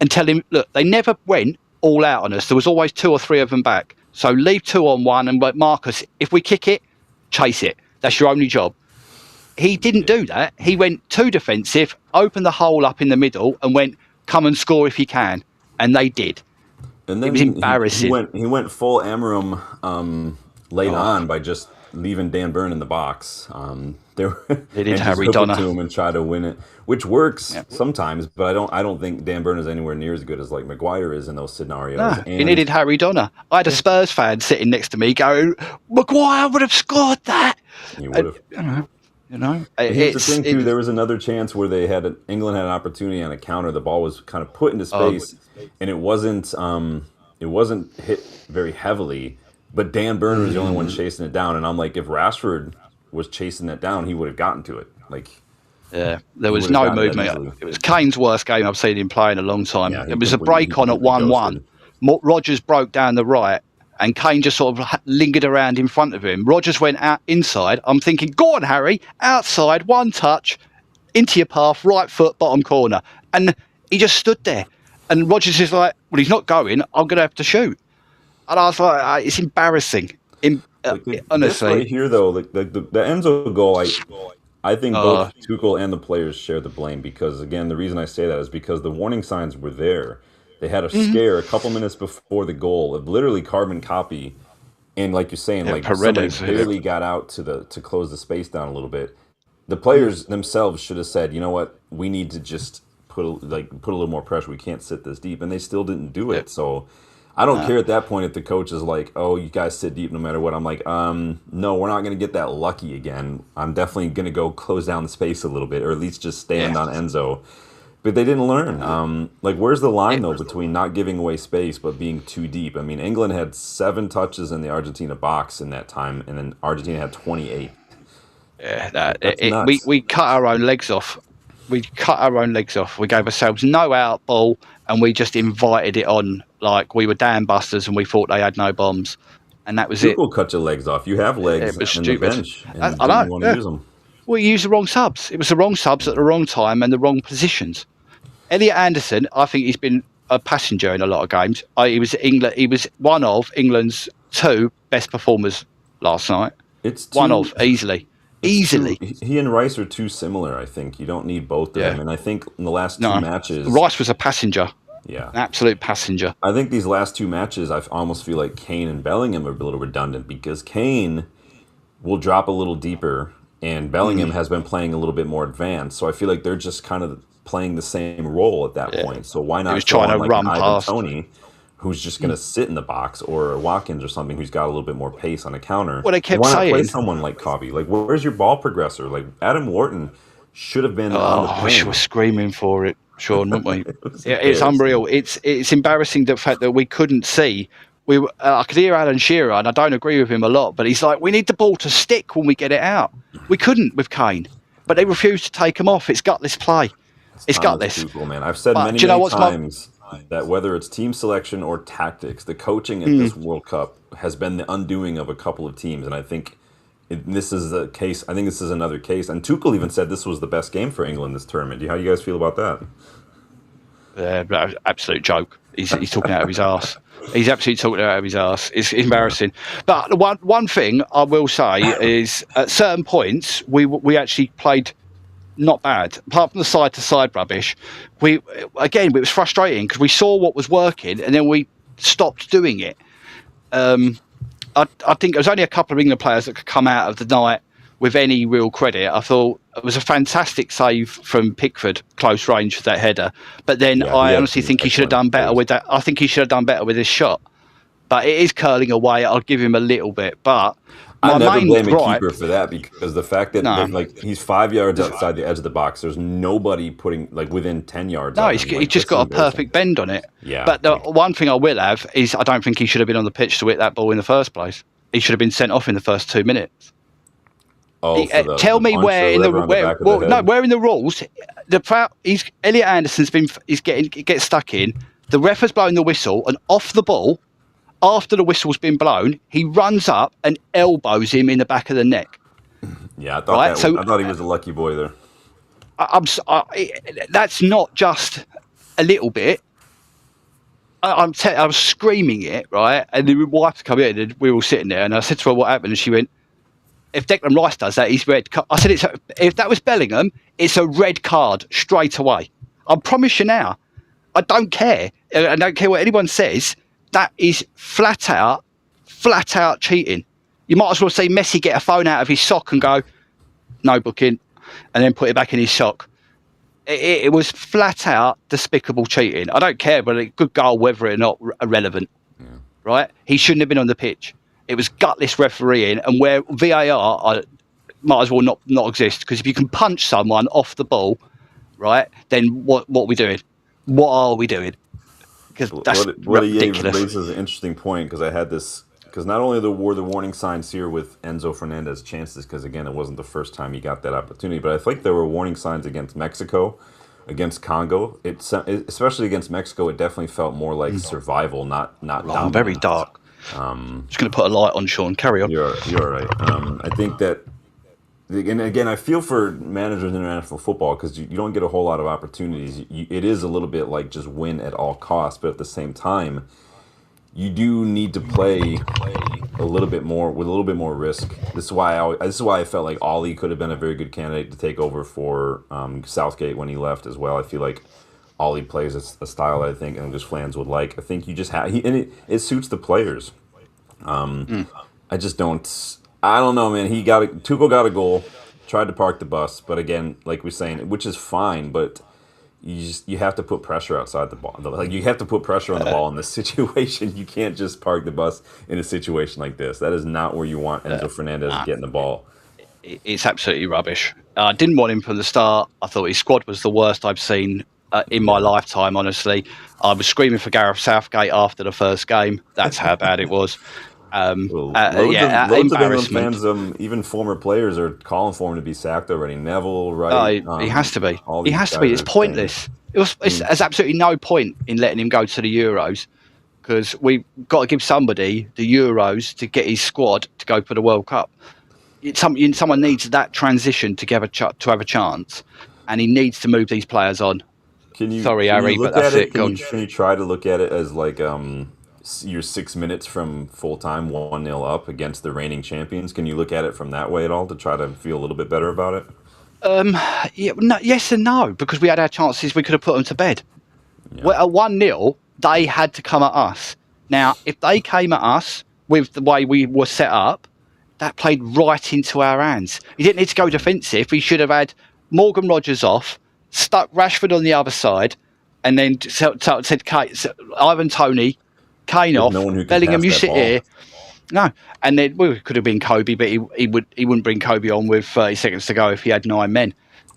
and tell him, look, they never went all out on us. There was always 2 or 3 of them back. So leave 2 on 1 and Marcus, if we kick it, chase it. That's your only job. He didn't do that. He went too defensive, opened the hole up in the middle and went, come and score if you can. And they did. And then it was embarrassing. He went full Amorim late on by just leaving Dan Burn in the box. They did Harry Donner to him and try to win it, which works sometimes. But I don't think Dan Burn is anywhere near as good as like Maguire is in those scenarios. No, he needed Harry Donner. I had a Spurs fan sitting next to me going, Maguire would have scored that. He would have. Here's the thing too. There was another chance where England had an opportunity on a counter. The ball was kind of put into space, and it wasn't hit very heavily. But Dan Burn was the only one chasing it down, and I'm like, if Rashford was chasing it down, he would have gotten to it. There was no movement. It was Kane's worst game I've seen him play in a long time. Yeah, it was a break on at 1-1. Rodgers broke down the right, and Kane just sort of lingered around in front of him. Rodgers went out inside. I'm thinking, go on, Harry, outside, one touch, into your path, right foot, bottom corner. And he just stood there. And Rodgers is like, well, he's not going. I'm going to have to shoot. And I was like, it's embarrassing. Honestly. Right here, though, the Enzo goal, I think both Tuchel and the players share the blame because, again, the reason I say that is because the warning signs were there. They had a scare a couple minutes before the goal, of literally carbon copy, and like you're saying, like somebody barely got out to close the space down a little bit. The players themselves should have said, you know what, we need to just put a little more pressure. We can't sit this deep, and they still didn't do it. So I don't care at that point if the coach is like, oh, you guys sit deep no matter what. I'm like, no, we're not going to get that lucky again. I'm definitely going to go close down the space a little bit, or at least just stand on Enzo. But they didn't learn. Like, where's the line, though, between not giving away space but being too deep? I mean, England had 7 touches in the Argentina box in that time, and then Argentina had 28. Yeah, we cut our own legs off. We cut our own legs off. We gave ourselves no out ball, and we just invited it on like we were dam busters, and we thought they had no bombs, and that was it. People cut your legs off. You have legs in the bench, and you don't want to use them. We used the wrong subs. It was the wrong subs at the wrong time and the wrong positions. Elliot Anderson, I think he's been a passenger in a lot of games. He was one of England's 2 best performers last night. One of easily. He and Rice are too similar, I think. You don't need both of them. And I think in the last 2 matches... Rice was a passenger. Yeah. An absolute passenger. I think these last 2 matches, I almost feel like Kane and Bellingham are a little redundant, because Kane will drop a little deeper, and Bellingham has been playing a little bit more advanced. So I feel like they're just kind of playing the same role at that point. So why not trying to run past Tony, who's just going to sit in the box, or Watkins or something who's got a little bit more pace on a counter? What I kept why saying, not play someone like Cobby? Like, where's your ball progressor? Like, Adam Wharton should have been on the we were screaming for it, Sean, weren't we? It's unreal. It's embarrassing, the fact that we couldn't see. I could hear Alan Shearer, and I don't agree with him a lot, but he's like, we need the ball to stick when we get it out. We couldn't with Kane, but they refused to take him off. It's gutless play. It's gutless. Tuchel, man. I've said many times that whether it's team selection or tactics, the coaching at this World Cup has been the undoing of a couple of teams, and I think this is the case. I think this is another case. And Tuchel even said this was the best game for England this tournament. How do you guys feel about that? Absolute joke. He's talking out of his arse. He's absolutely talking out of his arse. It's embarrassing. But one thing I will say is, at certain points, we actually played not bad. Apart from the side-to-side rubbish, it was frustrating because we saw what was working and then we stopped doing it. I think there was only a couple of England players that could come out of the night with any real credit. I thought it was a fantastic save from Pickford, close range for that header. But then I honestly think he should have done better with that. I think he should have done better with his shot. But it is curling away. I'll give him a little bit. But I never blame a keeper for that, because the fact that he's 5 yards outside the edge of the box, there's nobody putting within 10 yards. No, he's just got a perfect bend on it. Yeah. But the one thing I will have is I don't think he should have been on the pitch to hit that ball in the first place. He should have been sent off in the first 2 minutes. Tell me where in the rules Elliot Anderson's gets stuck in. The ref has blown the whistle, and off the ball, after the whistle's been blown, he runs up and elbows him in the back of the neck. Yeah, I thought he was a lucky boy there. That's not just a little bit. I was screaming it, right? And the wife come in, and we were all sitting there, and I said to her what happened, and she went, if Declan Rice does that, he's red. I said, if that was Bellingham, it's a red card straight away. I promise you now. I don't care. I don't care what anyone says. That is flat out cheating. You might as well say Messi get a phone out of his sock and go, no booking, and then put it back in his sock. It was flat out despicable cheating. I don't care, but a good goal, whether or not irrelevant, right? He shouldn't have been on the pitch. It was gutless refereeing, and where VAR might as well not exist, because if you can punch someone off the ball, right, then what are we doing? What are we doing? Because that's ridiculous. Raises an interesting point, because I had this, because not only were the warning signs here with Enzo Fernandez chances, because again it wasn't the first time he got that opportunity, but I think there were warning signs against Mexico, against Congo. Especially against Mexico, it definitely felt more like survival, not dominance. Very dark. Just going to put a light on, Sean. Carry on. You're right. I think that, and again, I feel for managers in international football, because you don't get a whole lot of opportunities. It is a little bit like just win at all costs, but at the same time, you do need to play a little bit more with a little bit more risk. This is why I felt like Ollie could have been a very good candidate to take over for Southgate when he left as well. I feel like Ollie plays a style that I think English fans would like. I think you just have and it suits the players. I just don't. I don't know, man. Tuchel got a goal, tried to park the bus, but again, like we're saying, which is fine, but you have to put pressure outside the ball. Like you have to put pressure on the ball in this situation. You can't just park the bus in a situation like this. That is not where you want Enzo Fernandez getting the ball. It's absolutely rubbish. I didn't want him from the start. I thought his squad was the worst I've seen in my lifetime, honestly. I was screaming for Gareth Southgate after the first game. That's how bad it was. Loads of England fans, even former players, are calling for him to be sacked already. Neville, right? He has to be. He has to be. It's pointless. There's absolutely no point in letting him go to the Euros, because we've got to give somebody the Euros to get his squad to go for the World Cup. Someone needs that transition to have a chance, and he needs to move these players on. Sorry, Harry, but that's it. Can you try to look at it as like you're 6 minutes from full time, 1-0 up against the reigning champions? Can you look at it from that way at all to try to feel a little bit better about it? Yes and no, because we had our chances. We could have put them to bed. Yeah. Well, at 1-0, they had to come at us. Now, if they came at us with the way we were set up, that played right into our hands. He didn't need to go defensive. He should have had Morgan Rogers off, stuck Rashford on the other side, and then said Ivan Toney, Kane off, Bellingham, you sit here. No, and then it could have been Kobe, but he wouldn't bring Kobe on with 30 seconds to go if he had 9 men.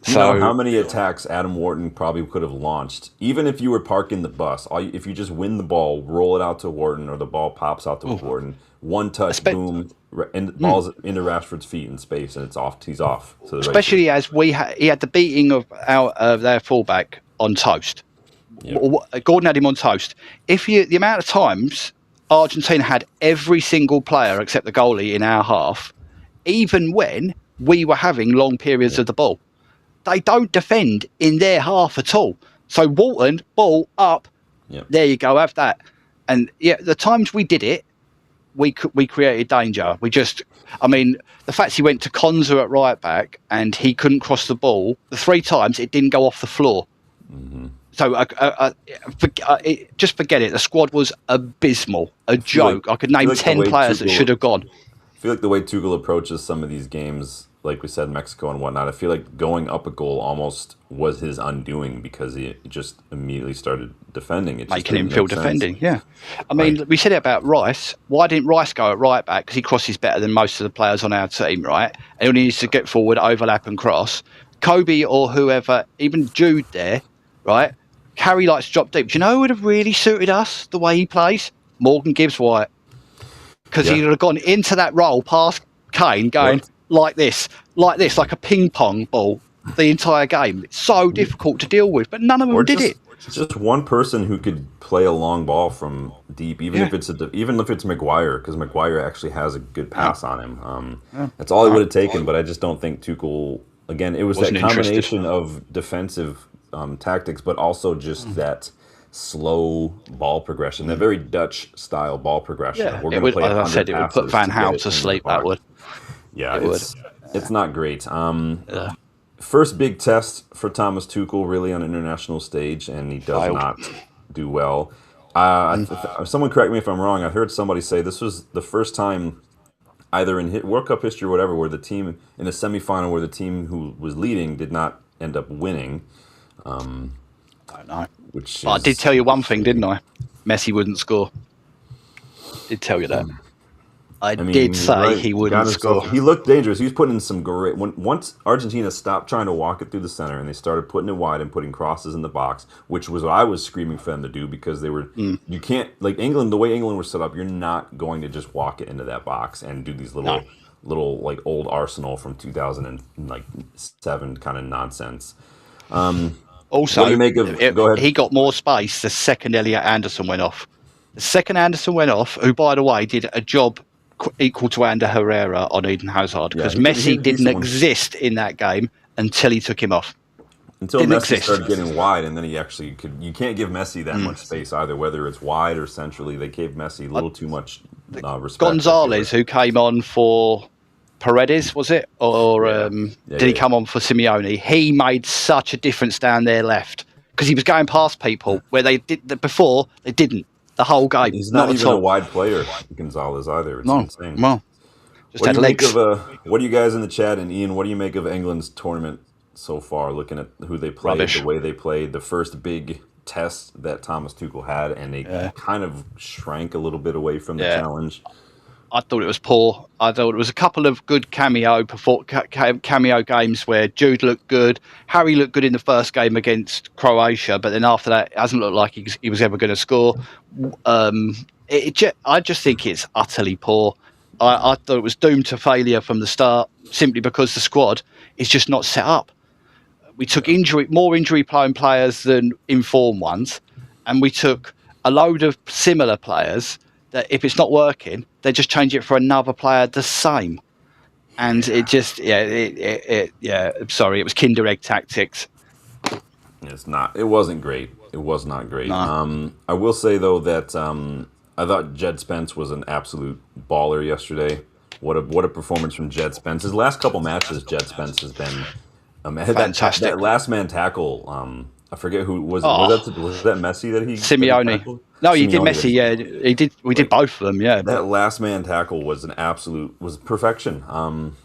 You know how many attacks Adam Wharton probably could have launched, even if you were parking the bus. If you just win the ball, roll it out to Wharton, or the ball pops out to Wharton, one touch, boom, and the ball's into Rashford's feet in space, and it's off. He's off. Especially as he had the beating of their fullback on toast. Yep. Gordon had him on toast. The amount of times Argentina had every single player except the goalie in our half, even when we were having long periods of the ball. They don't defend in their half at all. So Wharton, ball up, There you go, have that. And the times we did it, we created danger. The fact he went to Konza at right back and he couldn't cross the ball, the 3 times it didn't go off the floor. Mm-hmm. So just forget it. The squad was abysmal, a joke. I could name 10 players that should have gone. I feel like the way Tuchel approaches some of these games, like we said, Mexico and whatnot, I feel like going up a goal almost was his undoing, because he just immediately started defending. Making him feel defending, yeah. We said it about Rice. Why didn't Rice go at right back? Because he crosses better than most of the players on our team, right? And he needs to get forward, overlap and cross. Kobe or whoever, even Jude there, right? Carry likes to drop deep. Do you know who would have really suited us the way he plays? Morgan Gibbs-White. Because he would have gone into that role past Kane going like this, like a ping pong ball the entire game. It's so difficult to deal with, but none of them did it. Just one person who could play a long ball from deep, even if it's Maguire, because Maguire actually has a good pass on him. That's all it would have taken, but I just don't think Tuchel, again, it was that combination of defensive tactics, but also just that slow ball progression, that very Dutch style ball progression. Yeah, we're going to play. As I said, it would put Van Gaal to sleep. That would. Yeah, it's not great. First big test for Thomas Tuchel, really, on an international stage, and he does not do well. Someone correct me if I'm wrong. I heard somebody say this was the first time, either in World Cup history or whatever, where the team in a semifinal where the team who was leading did not end up winning. I don't know. I did tell you one thing, didn't I? Messi wouldn't score. Did tell you that. I did say he wouldn't score. He looked dangerous. He was putting in some great... Once Argentina stopped trying to walk it through the center and they started putting it wide and putting crosses in the box, which was what I was screaming for them to do, because they were... You can't... Like England, the way England was set up, you're not going to just walk it into that box and do these little like old Arsenal from 2007 kind of nonsense. Also, he got more space the second Elliot Anderson went off. The second Anderson went off, who, by the way, did a job equal to Ander Herrera on Eden Hazard, because Messi didn't exist in that game until he took him off. Until Messi started getting wide, and then he actually could... You can't give Messi that much space either, whether it's wide or centrally. They gave Messi a little too much respect. Gonzalez, who came on for Paredes, was it? Or did he come on for Simeone? He made such a difference down there left, because he was going past people where they did before. They didn't the whole game. He's not even a wide player, Gonzalez, either. It's insane. Well, just what had legs. What do you guys in the chat, and Ian, what do you make of England's tournament so far? Looking at who they played, the way they played, the first big test that Thomas Tuchel had, and they kind of shrank a little bit away from the challenge. I thought it was poor. I thought it was a couple of good cameo games where Jude looked good. Harry looked good in the first game against Croatia, but then after that, it hasn't looked like he was ever going to score. I just think it's utterly poor. I thought it was doomed to failure from the start, simply because the squad is just not set up. We took more injury-prone players than informed ones, and we took a load of similar players that if it's not working, they just change it for another player the same. And it just, sorry, it was Kinder Egg tactics. It's not. It wasn't great. It was not great. No. I will say, though, that I thought Jed Spence was an absolute baller yesterday. What a performance from Jed Spence. His last couple matches, Jed Spence has been fantastic. That last man tackle, I forget who was. Was that Messi that he? Simeone. No, he did Messi. Yeah, he did. We did both of them. Yeah, that last man tackle was was perfection. I'm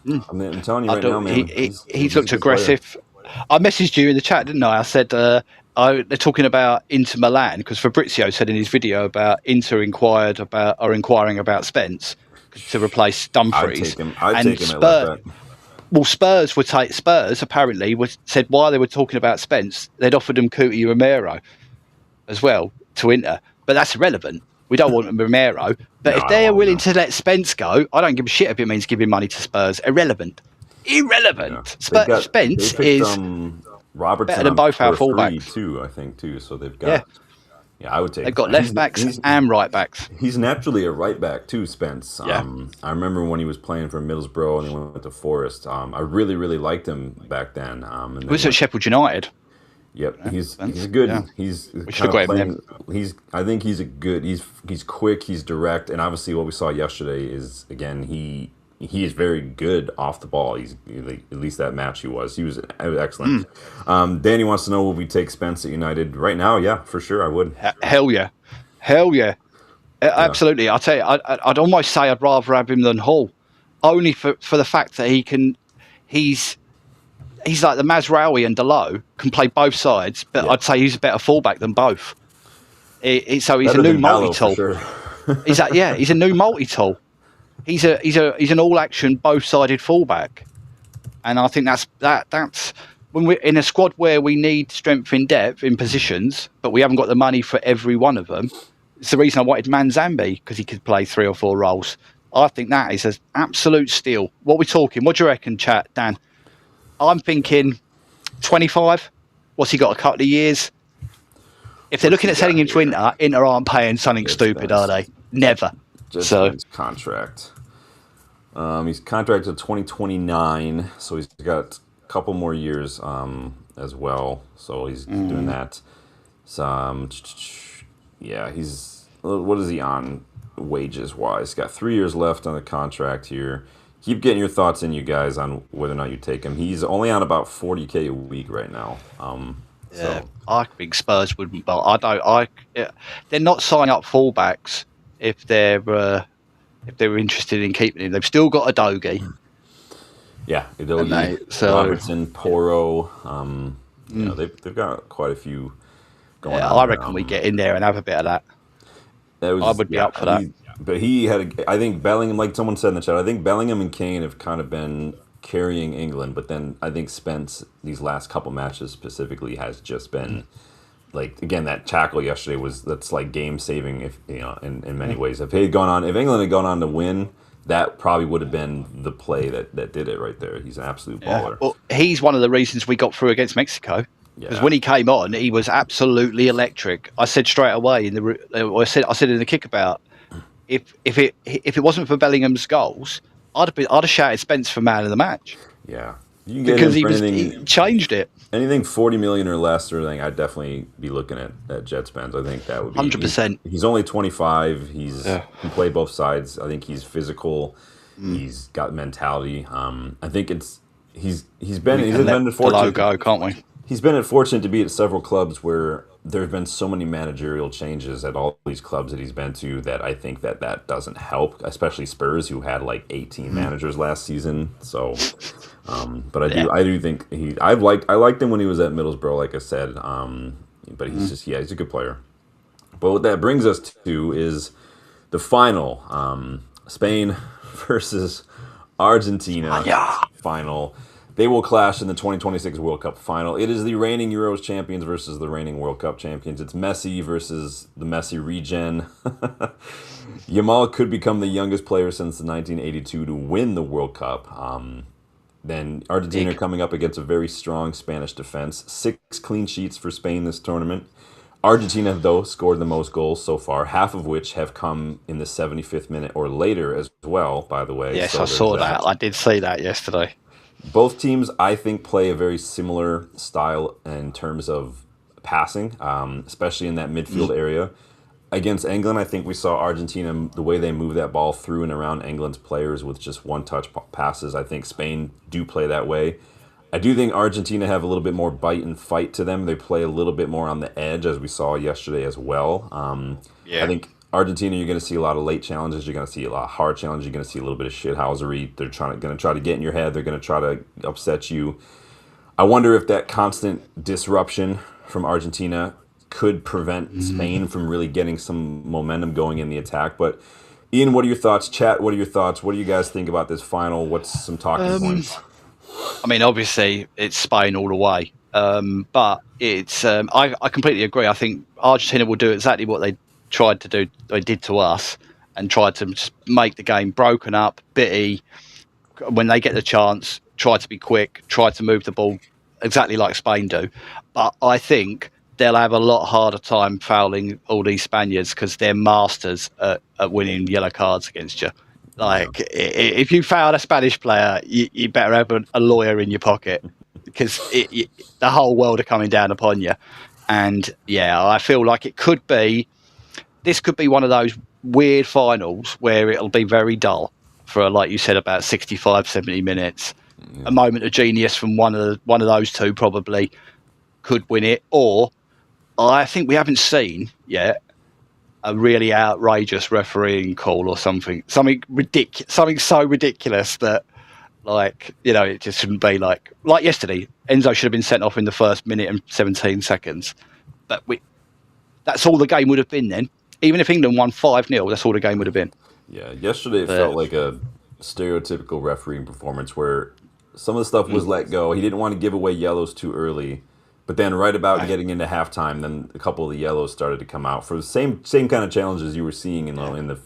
telling you right now, man. He's looked aggressive. Player. I messaged you in the chat, didn't I? I said they're talking about Inter Milan because Fabrizio said in his video about Inter inquiring about Spence to replace Dumfries. I'd take him at left back. Well, Spurs apparently said while they were talking about Spence, they'd offered him Cuti Romero as well to Inter. But that's irrelevant. We don't want Romero. But if they're willing to let Spence go, I don't give a shit if it means giving money to Spurs. Irrelevant. Yeah. Spence is Robertson better than both our fullbacks too. I think too. So they've got. Yeah, I would take. They've got left backs and right backs. He's naturally a right back too, Spence. Yeah. I remember when he was playing for Middlesbrough and he went to Forest. I really, really liked him back then. And he was at Sheffield United. Yep, he's good. Yeah. He's playing. I think he's a good. He's quick. He's direct, and obviously what we saw yesterday is again he is very good off the ball. He's at least that match he was excellent. Danny wants to know, will we take Spence at United right now? Yeah, for sure, I would. Hell yeah. Absolutely. I'll tell you, I'd almost say I'd rather have him than Hall, only for the fact that he's like the Mazraoui and Dalot, can play both sides, but I'd say he's a better fullback than both. So he's a new multi-tool. Sure. He's a new multi-tool. He's an all-action, both-sided fullback, and I think that's when we're in a squad where we need strength in depth in positions, but we haven't got the money for every one of them. It's the reason I wanted Manzambi, because he could play 3 or 4 roles. I think that is an absolute steal. What are we talking? What do you reckon, chat, Dan? I'm thinking 25. What's he got? A couple of years. If they're looking at selling him to Inter aren't paying something stupid, are they? Never. Just his contract. He's contracted 2029, so he's got a couple more years as well. So he's doing that. So, he's what is he on wages wise? He's got 3 years left on the contract here. Keep getting your thoughts in, you guys, on whether or not you take him. He's only on about $40K a week right now. I think Spurs wouldn't, but they're not signing up fullbacks if they're interested in keeping him. They've still got Udogie. Yeah, Udogie, Robertson, Porro. They've got quite a few going on. I reckon we get in there and have a bit of that. I would be up for that. But I think Bellingham, like someone said in the chat, I think Bellingham and Kane have kind of been carrying England, but then I think Spence, these last couple matches specifically, has just been like, again, that tackle yesterday that's like game saving, if in many ways. If England had gone on to win, that probably would have been the play that did it right there. He's an absolute baller. Well, he's one of the reasons we got through against Mexico. Because when he came on, he was absolutely electric. I said straight away I said in the kickabout, if it wasn't for Bellingham's goals, I'd have shouted Spence for man of the match. Yeah, because he changed it. Anything 40 million or less or anything, I'd definitely be looking at Jet Spence. I think that would be 100%. He's only 25. He can play both sides. I think he's physical. He's got mentality. I think he's been to 14. The logo, can't we? he's been fortunate to be at several clubs where there have been so many managerial changes at all these clubs that he's been to that I think that doesn't help, especially Spurs, who had like 18 managers last season. So, but I do think I liked him when he was at Middlesbrough, like I said. But he's just he's a good player. But what that brings us to is the final, Spain versus Argentina final. They will clash in the 2026 World Cup final. It is the reigning Euros champions versus the reigning World Cup champions. It's Messi versus the Messi regen. Yamal could become the youngest player since 1982 to win the World Cup. Then Argentina coming up against a very strong Spanish defense. 6 clean sheets for Spain this tournament. Argentina, though, scored the most goals so far, half of which have come in the 75th minute or later as well, by the way. Yes, so I saw that. I did see that yesterday. Both teams, I think, play a very similar style in terms of passing, especially in that midfield area. Against England, I think we saw Argentina, the way they move that ball through and around England's players with just one-touch passes. I think Spain do play that way. I do think Argentina have a little bit more bite and fight to them. They play a little bit more on the edge, as we saw yesterday as well. I think Argentina, you're going to see a lot of late challenges. You're going to see a lot of hard challenges. You're going to see a little bit of shithousery. They're going to try to get in your head. They're going to try to upset you. I wonder if that constant disruption from Argentina could prevent Spain from really getting some momentum going in the attack. But Ian, what are your thoughts? Chat, what are your thoughts? What do you guys think about this final? What's some talking points? I mean, obviously, it's Spain all the way. But it's I completely agree. I think Argentina will do exactly what they did to us, and tried to just make the game broken up, bitty. When they get the chance, try to be quick, try to move the ball exactly like Spain do. But I think they'll have a lot harder time fouling all these Spaniards because they're masters at winning yellow cards against you. Like, if you foul a Spanish player, you better have a lawyer in your pocket because the whole world are coming down upon you. And, I feel like this could be one of those weird finals where it'll be very dull for, like you said, about 65, 70 minutes. A moment of genius from one of those two probably could win it. Or I think we haven't seen yet a really outrageous refereeing call or something so ridiculous that, like, it just shouldn't be like yesterday. Enzo should have been sent off in the first minute and 17 seconds. But that's all the game would have been then. Even if England won 5-0, that's all the game would have been. Yeah, yesterday it felt like a stereotypical refereeing performance where some of the stuff was let go. He didn't want to give away yellows too early. But then right about getting into halftime, then a couple of the yellows started to come out for the same kind of challenges you were seeing in the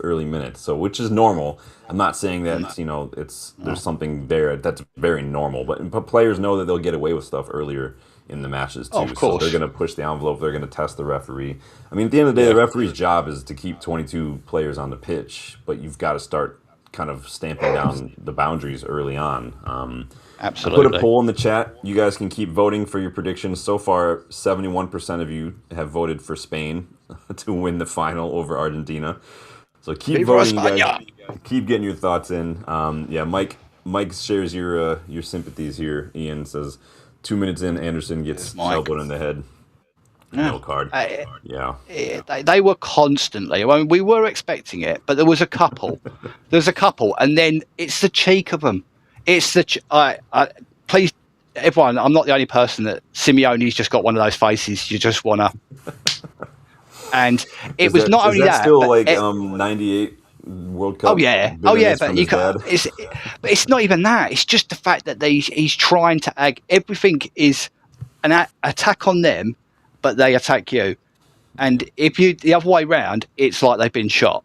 early minutes. So, which is normal. I'm not saying that there's something there that's very normal, but players know that they'll get away with stuff earlier in the matches too. Of course. So they're going to push the envelope. They're going to test the referee. I mean, at the end of the day, the referee's job is to keep 22 players on the pitch, but you've got to start kind of stamping down the boundaries early on. Absolutely. I put a poll in the chat. You guys can keep voting for your predictions. So far, 71% of you have voted for Spain to win the final over Argentina. So keep voting, guys. Keep getting your thoughts in. Mike shares your sympathies here. Ian says 2 minutes in, Anderson gets elbowed in the head. No card. They were constantly. I mean, we were expecting it, but there was a couple. And then it's the cheek of them. It's please, everyone. I'm not the only person that Simeone's just got one of those faces. You just wanna. And it was not only that. Still like 98 World Cup. Oh yeah. But you can't. But it's not even that. It's just the fact that he's trying to everything is an attack on them, but they attack you. And if you the other way round, it's like they've been shot.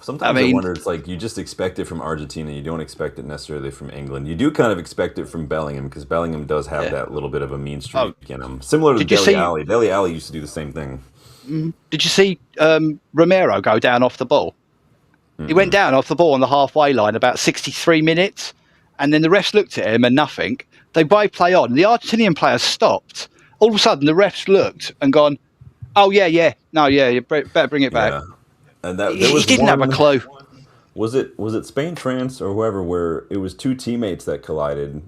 Sometimes I wonder, it's like you just expect it from Argentina. You don't expect it necessarily from England. You do kind of expect it from Bellingham because Bellingham does have that little bit of a mean streak in him. Similar to Dele Alli. Dele Alli used to do the same thing. Did you see Romero go down off the ball? Mm-hmm. He went down off the ball on the halfway line about 63 minutes, and then the refs looked at him and nothing. They both play on. The Argentinian players stopped. All of a sudden, the refs looked and gone, "Oh you better bring it back." Yeah. And he didn't have a clue. Was it Spain, France, or whoever, where it was two teammates that collided,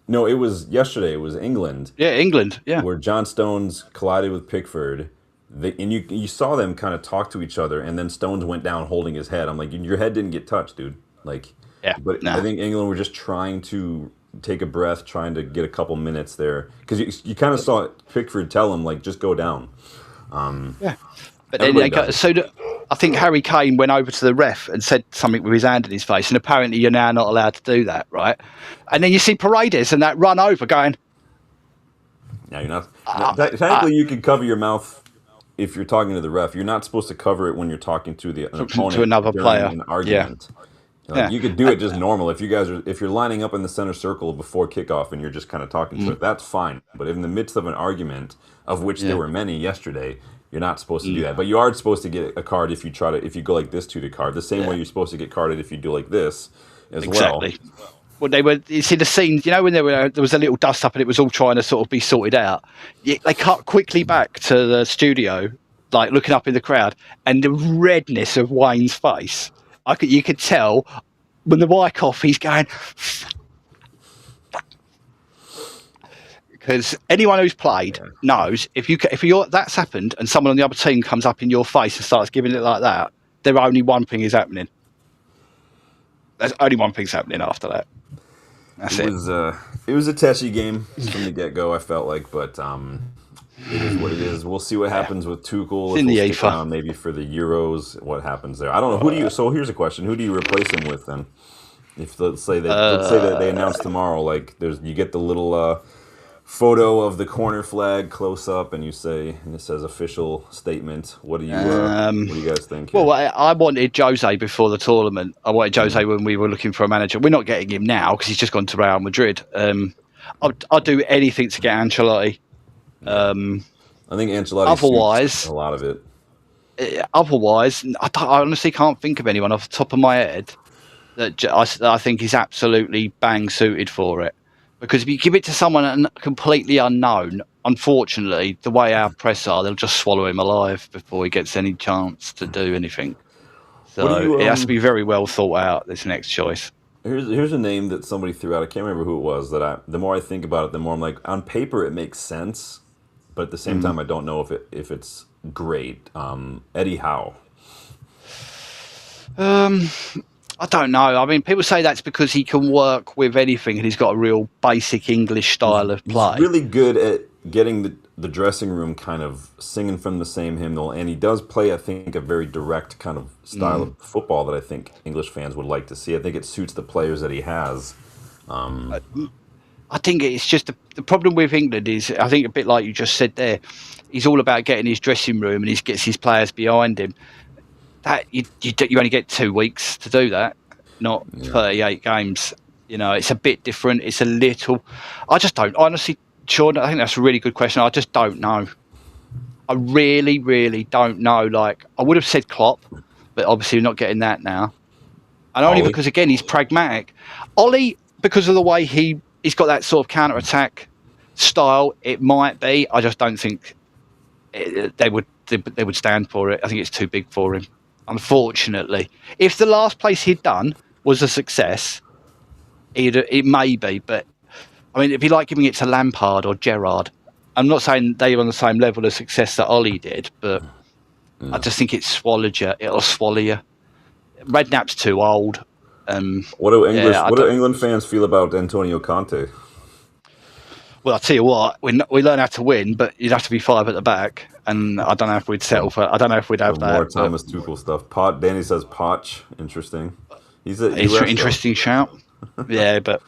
No, it was yesterday. It was England. Yeah, England. Yeah. Where John Stones collided with Pickford. And you saw them kind of talk to each other, and then Stones went down holding his head. I'm like, your head didn't get touched, dude. Like, Yeah. but I think England were just trying to take a breath, trying to get a couple minutes there, because you kind of saw Pickford tell him, like, just go down. Yeah. But then I think Harry Kane went over to the ref and said something with his hand in his face, and apparently you're now not allowed to do that, right? And then you see Paredes and that run over going. Yeah, you're not. Technically, you can cover your mouth if you're talking to the ref. You're not supposed to cover it when you're talking to an opponent, to another player. An argument. Yeah. You could do it just normal. If you're lining up in the center circle before kickoff and you're just kind of talking to it, that's fine. But in the midst of an argument, of which there were many yesterday, you're not supposed to do that. But you are supposed to get a card if you go like this to the card. The same way you're supposed to get carded if you do like this as well. Well, you see the scenes, when there was a little dust up and it was all trying to sort of be sorted out. They cut quickly back to the studio, like looking up in the crowd, and the redness of Wayne's face. You could tell when the Wyckoff, he's going. Because anyone who's played knows if that's happened and someone on the other team comes up in your face and starts giving it like that, there only one thing is happening. There's only one thing's happening after that. That's it. It was a touchy game from the get-go, I felt like, but it is what it is. We'll see what happens with Tuchel. In the AFA. Maybe for the Euros, what happens there. I don't know. So here's a question. Who do you replace him with then? If let's say that they announce tomorrow, like you get the little photo of the corner flag close up, and it says official statement. What do you guys think? Well, I wanted Jose before the tournament. I wanted Jose when we were looking for a manager. We're not getting him now because he's just gone to Real Madrid. I'd do anything to get Ancelotti. I think Ancelotti suits a lot of it. Otherwise, I honestly can't think of anyone off the top of my head that I think is absolutely bang suited for it. Because if you give it to someone completely unknown, unfortunately, the way our press are, they'll just swallow him alive before he gets any chance to do anything. So it has to be very well thought out, this next choice. Here's a name that somebody threw out. I can't remember who it was. The more I think about it, the more I'm like, on paper it makes sense, but at the same time I don't know if it's great. Eddie Howe. I don't know. I mean, people say that's because he can work with anything and he's got a real basic English style of play. He's really good at getting the dressing room kind of singing from the same hymnal, and he does play, I think, a very direct kind of style of football that I think English fans would like to see. I think it suits the players that he has. I think it's just the problem with England is, I think a bit like you just said there, he's all about getting his dressing room and he gets his players behind him. That you only get 2 weeks to do that, not 38 games. It's a bit different. It's a little. I just don't honestly, Sean. I think that's a really good question. I just don't know. I really, really don't know. Like I would have said Klopp, but obviously we're not getting that now. And only because again he's pragmatic. Ollie, because of the way he's got that sort of counter-attack style, it might be. I just don't think they would stand for it. I think it's too big for him. Unfortunately, if the last place he'd done was a success, it may be. But I mean, it'd be like giving it to Lampard or Gerrard. I'm not saying they were on the same level of success that Ollie did, but I just think it swallowed you. It'll swallow you. Redknapp's too old. What do England fans feel about Antonio Conte? Well, I'll tell you what, we learn how to win, but you'd have to be 5 at the back, and I don't know if we'd settle for. I don't know if we'd have that. More Thomas Tuchel stuff. Danny says Poch. Interesting. He's an interesting shout. Yeah, but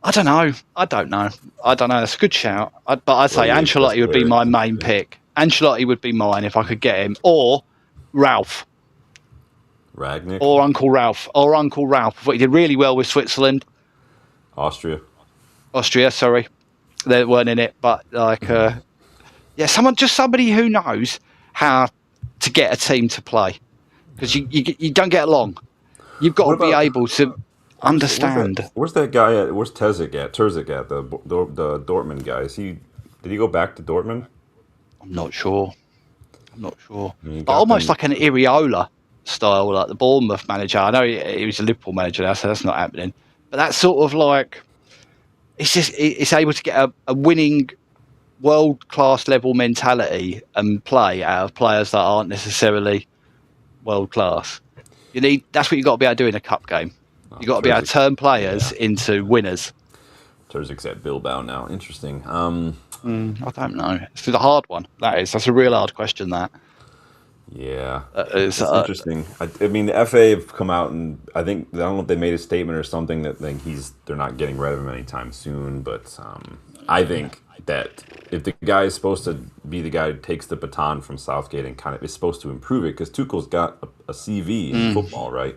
I don't know. That's a good shout. But I'd say Ancelotti would be my main pick. Ancelotti would be mine if I could get him, or Ralph. Ragnick? Or Uncle Ralph. I thought he did really well with Switzerland. Austria, sorry. They weren't in it, but somebody who knows how to get a team to play. Because you don't get along. You've got to be able to understand. Where's that guy at? Where's Terzic at? The Dortmund guy. Did he go back to Dortmund? I'm not sure. But almost like an Iriola style, like the Bournemouth manager. I know he was a Liverpool manager now, so that's not happening. But that's sort of like it's able to get a winning world-class level mentality and play out of players that aren't necessarily world-class. That's what you've got to be able to do in a cup game. You've got to be able to turn players into winners. Terzic's at Bilbao now. Interesting. I don't know. It's a hard one. That's a real hard question, that. Yeah, it's interesting. I mean, the FA have come out and I don't know if they made a statement or something that they're not getting rid of him anytime soon. But I think that if the guy is supposed to be the guy who takes the baton from Southgate and kind of is supposed to improve it, because Tuchel's got a CV in football, right?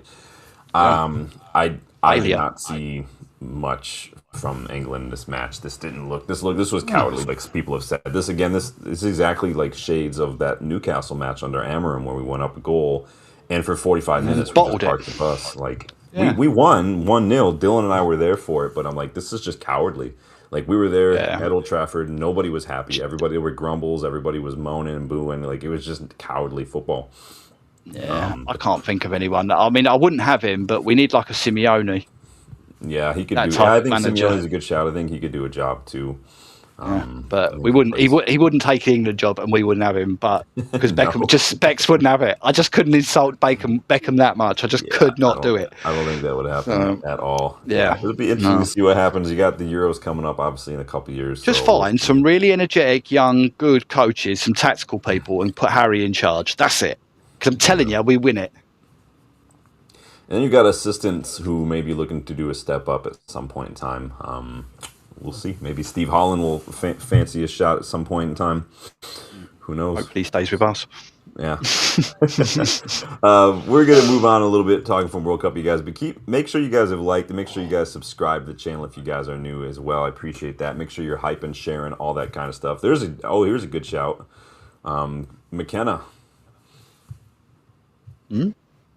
I did not see much from England this match. This was cowardly, like people have said. This is exactly like shades of that Newcastle match under Amorim where we went up a goal and for 45 minutes we just parked the bus. Like we won 1-0. Dylan and I were there for it, but I'm like, this is just cowardly. Like we were there at Old Trafford and nobody was happy. Everybody were grumbles, everybody was moaning and booing. Like it was just cowardly football. Yeah, I can't think of anyone. I mean, I wouldn't have him, but we need like a Simeone. Yeah, he could do. I think Simeone's a good shout. I think he could do a job too. But we wouldn't. He wouldn't take the England job, and we wouldn't have him. But because Becks wouldn't have it. I just couldn't insult Beckham that much. I just could not do it. I don't think that would happen at all. Yeah, it'll be interesting to see what happens. You got the Euros coming up, obviously, in a couple of years. Just find some really energetic, young, good coaches, some tactical people, and put Harry in charge. That's it. Because I'm telling you, we win it. And then you've got assistants who may be looking to do a step up at some point in time. We'll see. Maybe Steve Holland will fancy a shot at some point in time. Who knows? Hopefully he stays with us. Yeah. We're going to move on a little bit talking from World Cup, you guys. But make sure you guys have liked and make sure you guys subscribe to the channel if you guys are new as well. I appreciate that. Make sure you're hyping, sharing, all that kind of stuff. Here's a good shout. McKenna.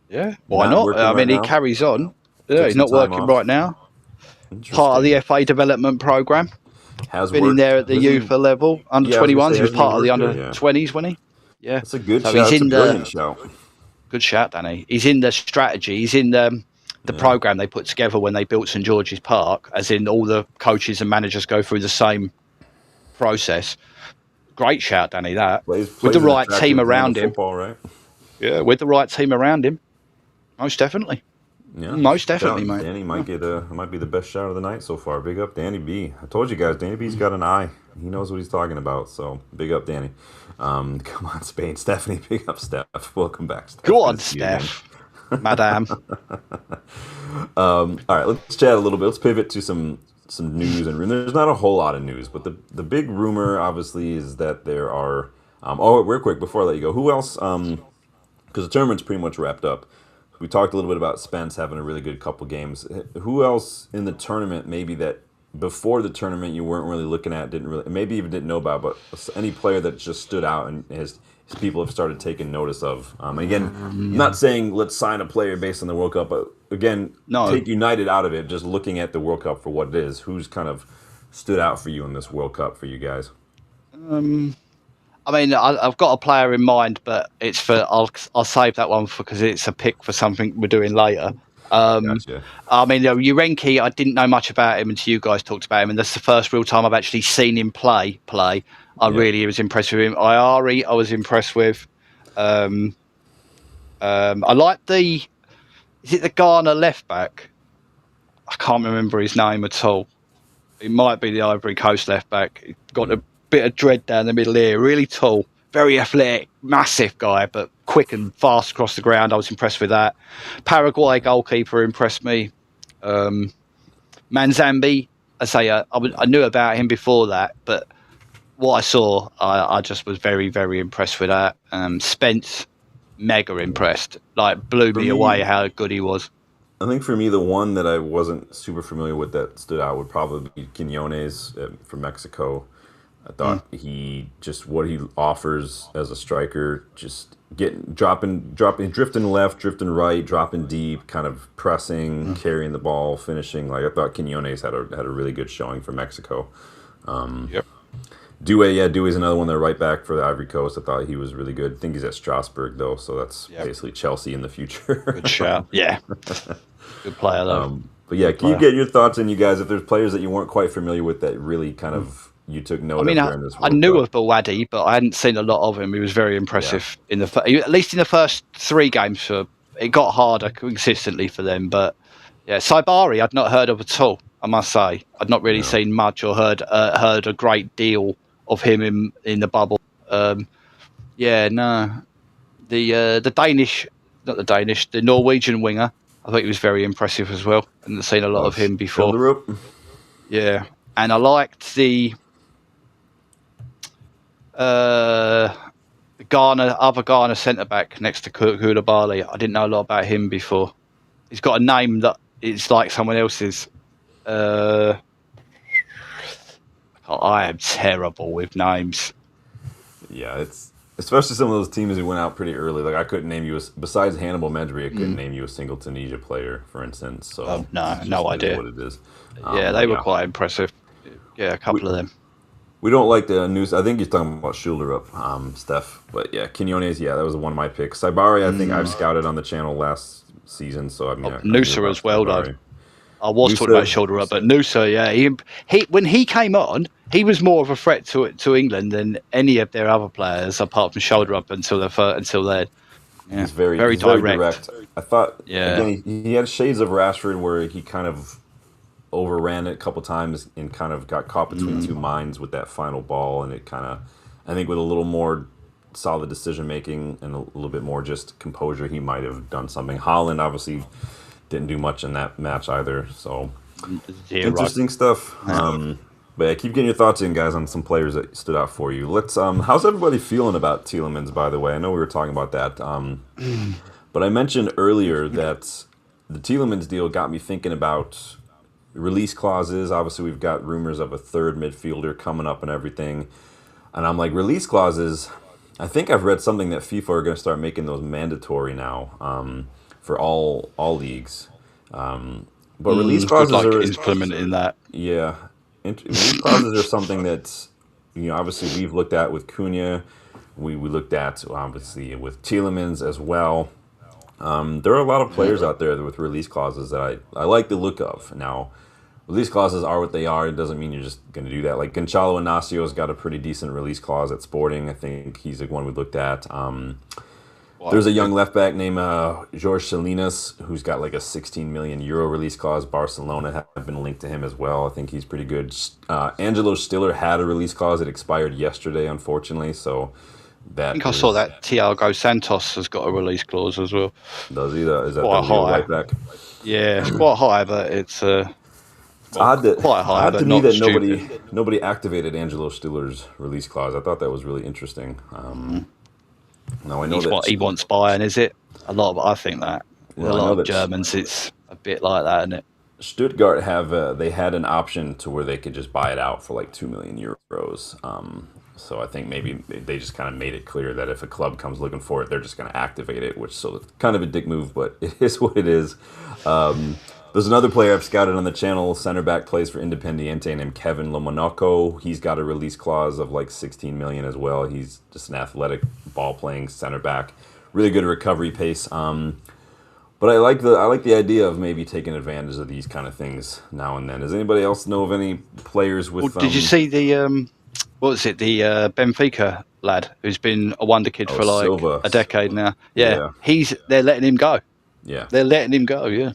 Yeah, why not? I mean, he carries on. Yeah, he's not working right now. Part of the FA development program. Has been in there at the youth level, under 21s. He was part of the under 20s, wasn't he? Yeah, that's a good shout. He's in brilliant shout. Good shout, Danny. He's in the strategy. He's in the program they put together when they built St George's Park, as in all the coaches and managers go through the same process. Great shout, Danny. That with the right team around him. Football, right? Yeah, with the right team around him. Most definitely. Yeah, most definitely, mate. Danny might be the best shot of the night so far. Big up, Danny B. I told you guys, Danny B's got an eye. He knows what he's talking about. So big up, Danny. Come on, Spain. Stephanie, big up, Steph. Welcome back, Steph. Go on, Steph. Madam. All right, let's chat a little bit. Let's pivot to some news and there's not a whole lot of news, but the big rumor obviously is that there are. Real quick before I let you go, who else? Because the tournament's pretty much wrapped up. We talked a little bit about Spence having a really good couple games. Who else in the tournament maybe that before the tournament you weren't really looking at, maybe even didn't know about, but any player that just stood out and his people have started taking notice of? Again, I'm not saying let's sign a player based on the World Cup, but again, take United out of it, just looking at the World Cup for what it is. Who's kind of stood out for you in this World Cup for you guys? I mean, I've got a player in mind, but it's for I'll save that one because it's a pick for something we're doing later. Gotcha. I mean, Urenki, I didn't know much about him until you guys talked about him, and that's the first real time I've actually seen him play. I really was impressed with him. Iari, I was impressed with. I like is it the Ghana left back? I can't remember his name at all. It might be the Ivory Coast left back. He got a bit of dread down the middle here. Really tall, very athletic, massive guy, but quick and fast across the ground. I was impressed with that. Paraguay goalkeeper impressed me. Manzambi, I knew about him before that, but what I saw, I just was very, very impressed with that. Spence, mega impressed. Like, blew me away how good he was. I think for me, the one that I wasn't super familiar with that stood out would probably be Quinones from Mexico. I thought what he offers as a striker, just dropping, drifting left, drifting right, dropping deep, kind of pressing, carrying the ball, finishing. Like, I thought Quinones had a really good showing for Mexico. Yep. Dewey's another one. They're right back for the Ivory Coast. I thought he was really good. I think he's at Strasbourg though, so that's basically Chelsea in the future. Good shout. Yeah. Good player though. But yeah, can you get your thoughts on you guys if there's players that you weren't quite familiar with that really kind of you took note of during this I World knew Cup? of Bawadi, but I hadn't seen a lot of him. He was very impressive at least in the first 3 games. It got harder consistently for them, but yeah, Saibari I'd not heard of at all. I must say, I'd not really seen much or heard a great deal of him in the bubble. The Danish, not the Danish, the Norwegian winger. I think he was very impressive as well. I hadn't seen a lot of him before. Yeah, and I liked the Ghana centre back next to Koulibaly. I didn't know a lot about him before. He's got a name that is like someone else's. I am terrible with names. Yeah, it's especially some of those teams who went out pretty early. Like I couldn't name you besides Hannibal Mejbri, I couldn't name you a single Tunisia player, for instance. So no idea what it is. They were quite impressive. Yeah, a couple of them. We don't like the news. I think you're talking about Schulderup, Steph. But yeah, Quinones, that was one of my picks. Saibari, I think I've scouted on the channel last season. So I mean, Noosa as well, though. I was talking about Schulderup, but Noosa, he when he came on, he was more of a threat to England than any of their other players apart from Schulderup until then. Yeah, he's very direct. I thought again he had shades of Rashford where he kind of overran it a couple times and kind of got caught between two minds with that final ball, and it kind of, I think with a little more solid decision making and a little bit more just composure, he might have done something. Haaland obviously didn't do much in that match either, so interesting stuff. But yeah, keep getting your thoughts in, guys, on some players that stood out for you. Let's how's everybody feeling about Tielemans, by the way? I know we were talking about that, but I mentioned earlier that the Tielemans deal got me thinking about release clauses. Obviously, we've got rumors of a third midfielder coming up and everything. And I'm like, release clauses, I think I've read something that FIFA are going to start making those mandatory now for all leagues. But release clauses are implementing that. Yeah. Release clauses are something that, obviously we've looked at with Cunha. We looked at, obviously, with Tielemans as well. There are a lot of players out there with release clauses that I like the look of. Now, release clauses are what they are. It doesn't mean you're just going to do that. Like Gonçalo Inacio's got a pretty decent release clause at Sporting. I think he's the one we looked at. There's a young left back named Jorge Salinas who's got like a 16 million euro release clause. Barcelona have been linked to him as well. I think he's pretty good. Angelo Stiller had a release clause. It expired yesterday, unfortunately. So I think I saw that Thiago Santos has got a release clause as well. Does he? Is that quite the right back? Yeah, it's quite high, but it's odd to me that stupid. nobody activated Angelo Stiller's release clause. I thought that was really interesting. Now I know that he wants Bayern, is it? I think that a lot of Germans, it's a bit like that, isn't it? Stuttgart they had an option to where they could just buy it out for like 2 million euros. So I think maybe they just kind of made it clear that if a club comes looking for it, they're just going to activate it, which so it's kind of a dick move, but it is what it is. There's another player I've scouted on the channel, center back, plays for Independiente, named Kevin Lomonaco. He's got a release clause of like 16 million as well. He's just an athletic ball-playing center back, really good recovery pace. But I like the idea of maybe taking advantage of these kind of things now and then. Does anybody else know of any players with? Did you see the the Benfica lad who's been a wonder kid for like Silva. A decade now? Yeah, they're letting him go. Yeah, they're letting him go. Yeah,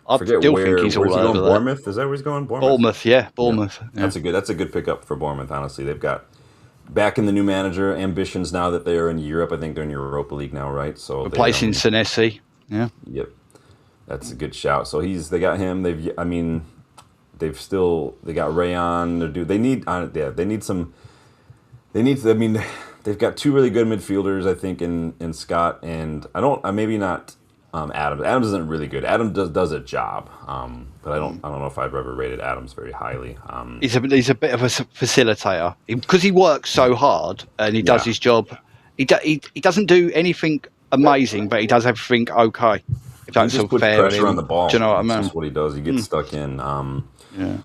I still think he's all over that. Bournemouth? Is that where he's going? Bournemouth, yeah, Bournemouth. Yeah. That's a good pickup for Bournemouth. Honestly, they've got back in the new manager ambitions now that they are in Europe. I think they're in Europa League now, right? So replacing Senesi. Yeah. Yep, that's a good shout. So they got him. They got Rayon. They've got two really good midfielders, I think, in Scott and maybe not Adams. Adams isn't really good. Adams does a job, but I don't know if I've ever rated Adams very highly. He's a bit of a facilitator because he works so hard and he does his job. He doesn't do anything amazing, but he does everything okay. If that's he just puts pressure on the ball. Do you know what I mean? That's what he does. He gets stuck in. Yeah.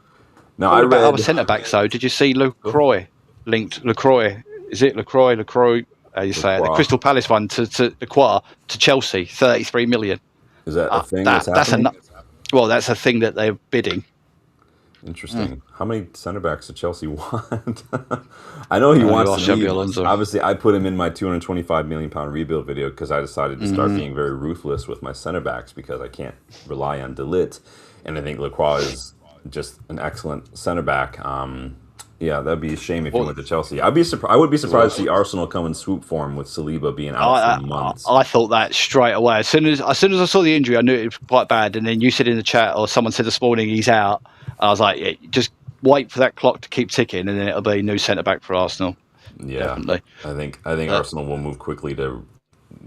Now I read other centre backs though. Did you see Lacroix linked? Lacroix, is it Lacroix? Lacroix? How you say it? The Crystal Palace one to Chelsea, 33 million. Is that a thing that's happening? Well, that's a thing that they're bidding. Interesting. How many centre backs did Chelsea want? I know he wants to leave. Obviously, I put him in my £225 million rebuild video because I decided to start being very ruthless with my centre backs because I can't rely on De Ligt, and I think Lacroix is just an excellent centre back. Yeah, that'd be a shame if he went to Chelsea. I would be surprised to see Arsenal come in swoop form with Saliba being out for months. I thought that straight away. As soon as I saw the injury, I knew it was quite bad. And then you said in the chat, or someone said this morning, he's out. I was like, yeah, just wait for that clock to keep ticking, and then it'll be new centre back for Arsenal. Yeah, definitely. I think Arsenal will move quickly to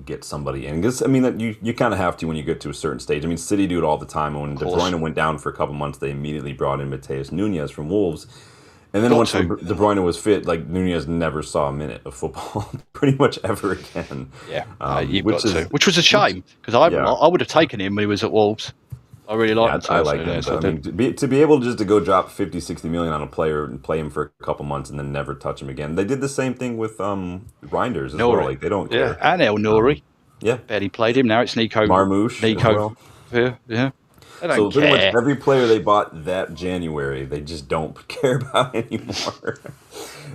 get somebody in. Because I mean, that you kind of have to when you get to a certain stage. I mean, City do it all the time. When De Bruyne went down for a couple months, they immediately brought in Mateus Nunes from Wolves. And then once De Bruyne was fit, like Nunez never saw a minute of football pretty much ever again. Yeah, which was a shame because I would have taken him when he was at Wolves. I really liked him. I like him. So I mean, to be able to go drop 50, 60 million on a player and play him for a couple months and then never touch him again. They did the same thing with Reinders as well. Like they don't care. And El Nouri. Yeah, barely played him. Now it's Nico Marmouche. Nico. Yeah. So pretty much every player they bought that January, they just don't care about anymore.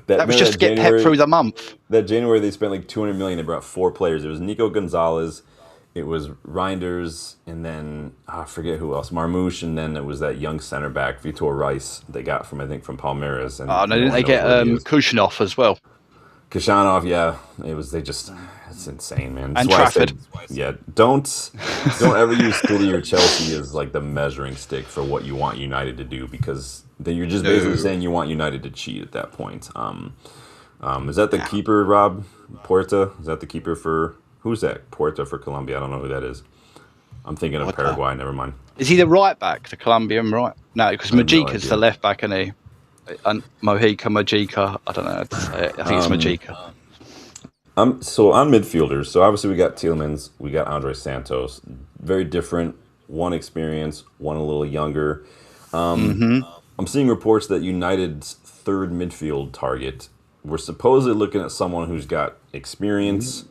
that was just to get Pep through the month. That January they spent like 200 million. They brought 4 players. It was Nico Gonzalez, it was Reinders, and then I forget who else. Marmouche, and then it was that young center back Vitor Rice they got from Palmeiras. And didn't they get Kushanov as well? Kushanov, yeah. It's insane, man. And Trafford. Don't ever use City or Chelsea as like the measuring stick for what you want United to do, because then you're just basically saying you want United to cheat at that point. Is that the keeper, Rob Porta? Is that the keeper for who's that? Porta for Colombia. I don't know who that is. I'm thinking of Paraguay. Never mind. Is he the right back, the Colombian right? No, because Majica's the left back, isn't he? And Majica. I don't know how to say it. I think it's Majica. So on midfielders, so obviously we got Tielemans, we got Andre Santos. Very different. One experience, one a little younger. I'm seeing reports that United's third midfield target, we're supposedly looking at someone who's got experience,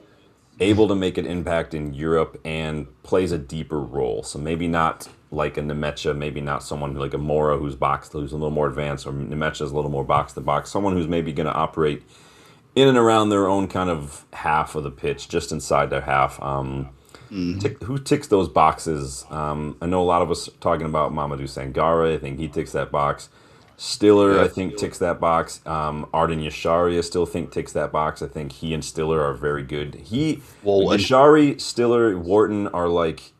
able to make an impact in Europe, and plays a deeper role. So maybe not like a Nemecha, maybe not someone like a Mora who's a little more advanced, or Nemecha's a little more box to box. Someone who's maybe going to operate in and around their own kind of half of the pitch, just inside their half. Who ticks those boxes? I know a lot of us are talking about Mamadou Sangare. I think he ticks that box. Stiller, I think, ticks that box. Arden Yashari, I still think, ticks that box. I think he and Stiller are very good. Yashari, Stiller, Wharton are like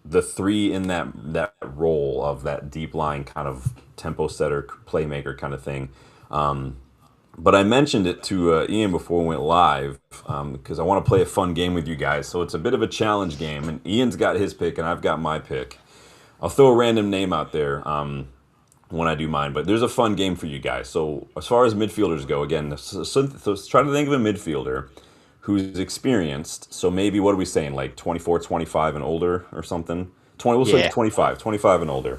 the three in that role of that deep line kind of tempo setter, playmaker kind of thing. But I mentioned it to Ian before we went live because I want to play a fun game with you guys. So it's a bit of a challenge game, and Ian's got his pick and I've got my pick. I'll throw a random name out there when I do mine, but there's a fun game for you guys. So as far as midfielders go, again, so try to think of a midfielder who's experienced. So maybe, what are we saying, like 24, 25 and older or something? We'll say 25 and older.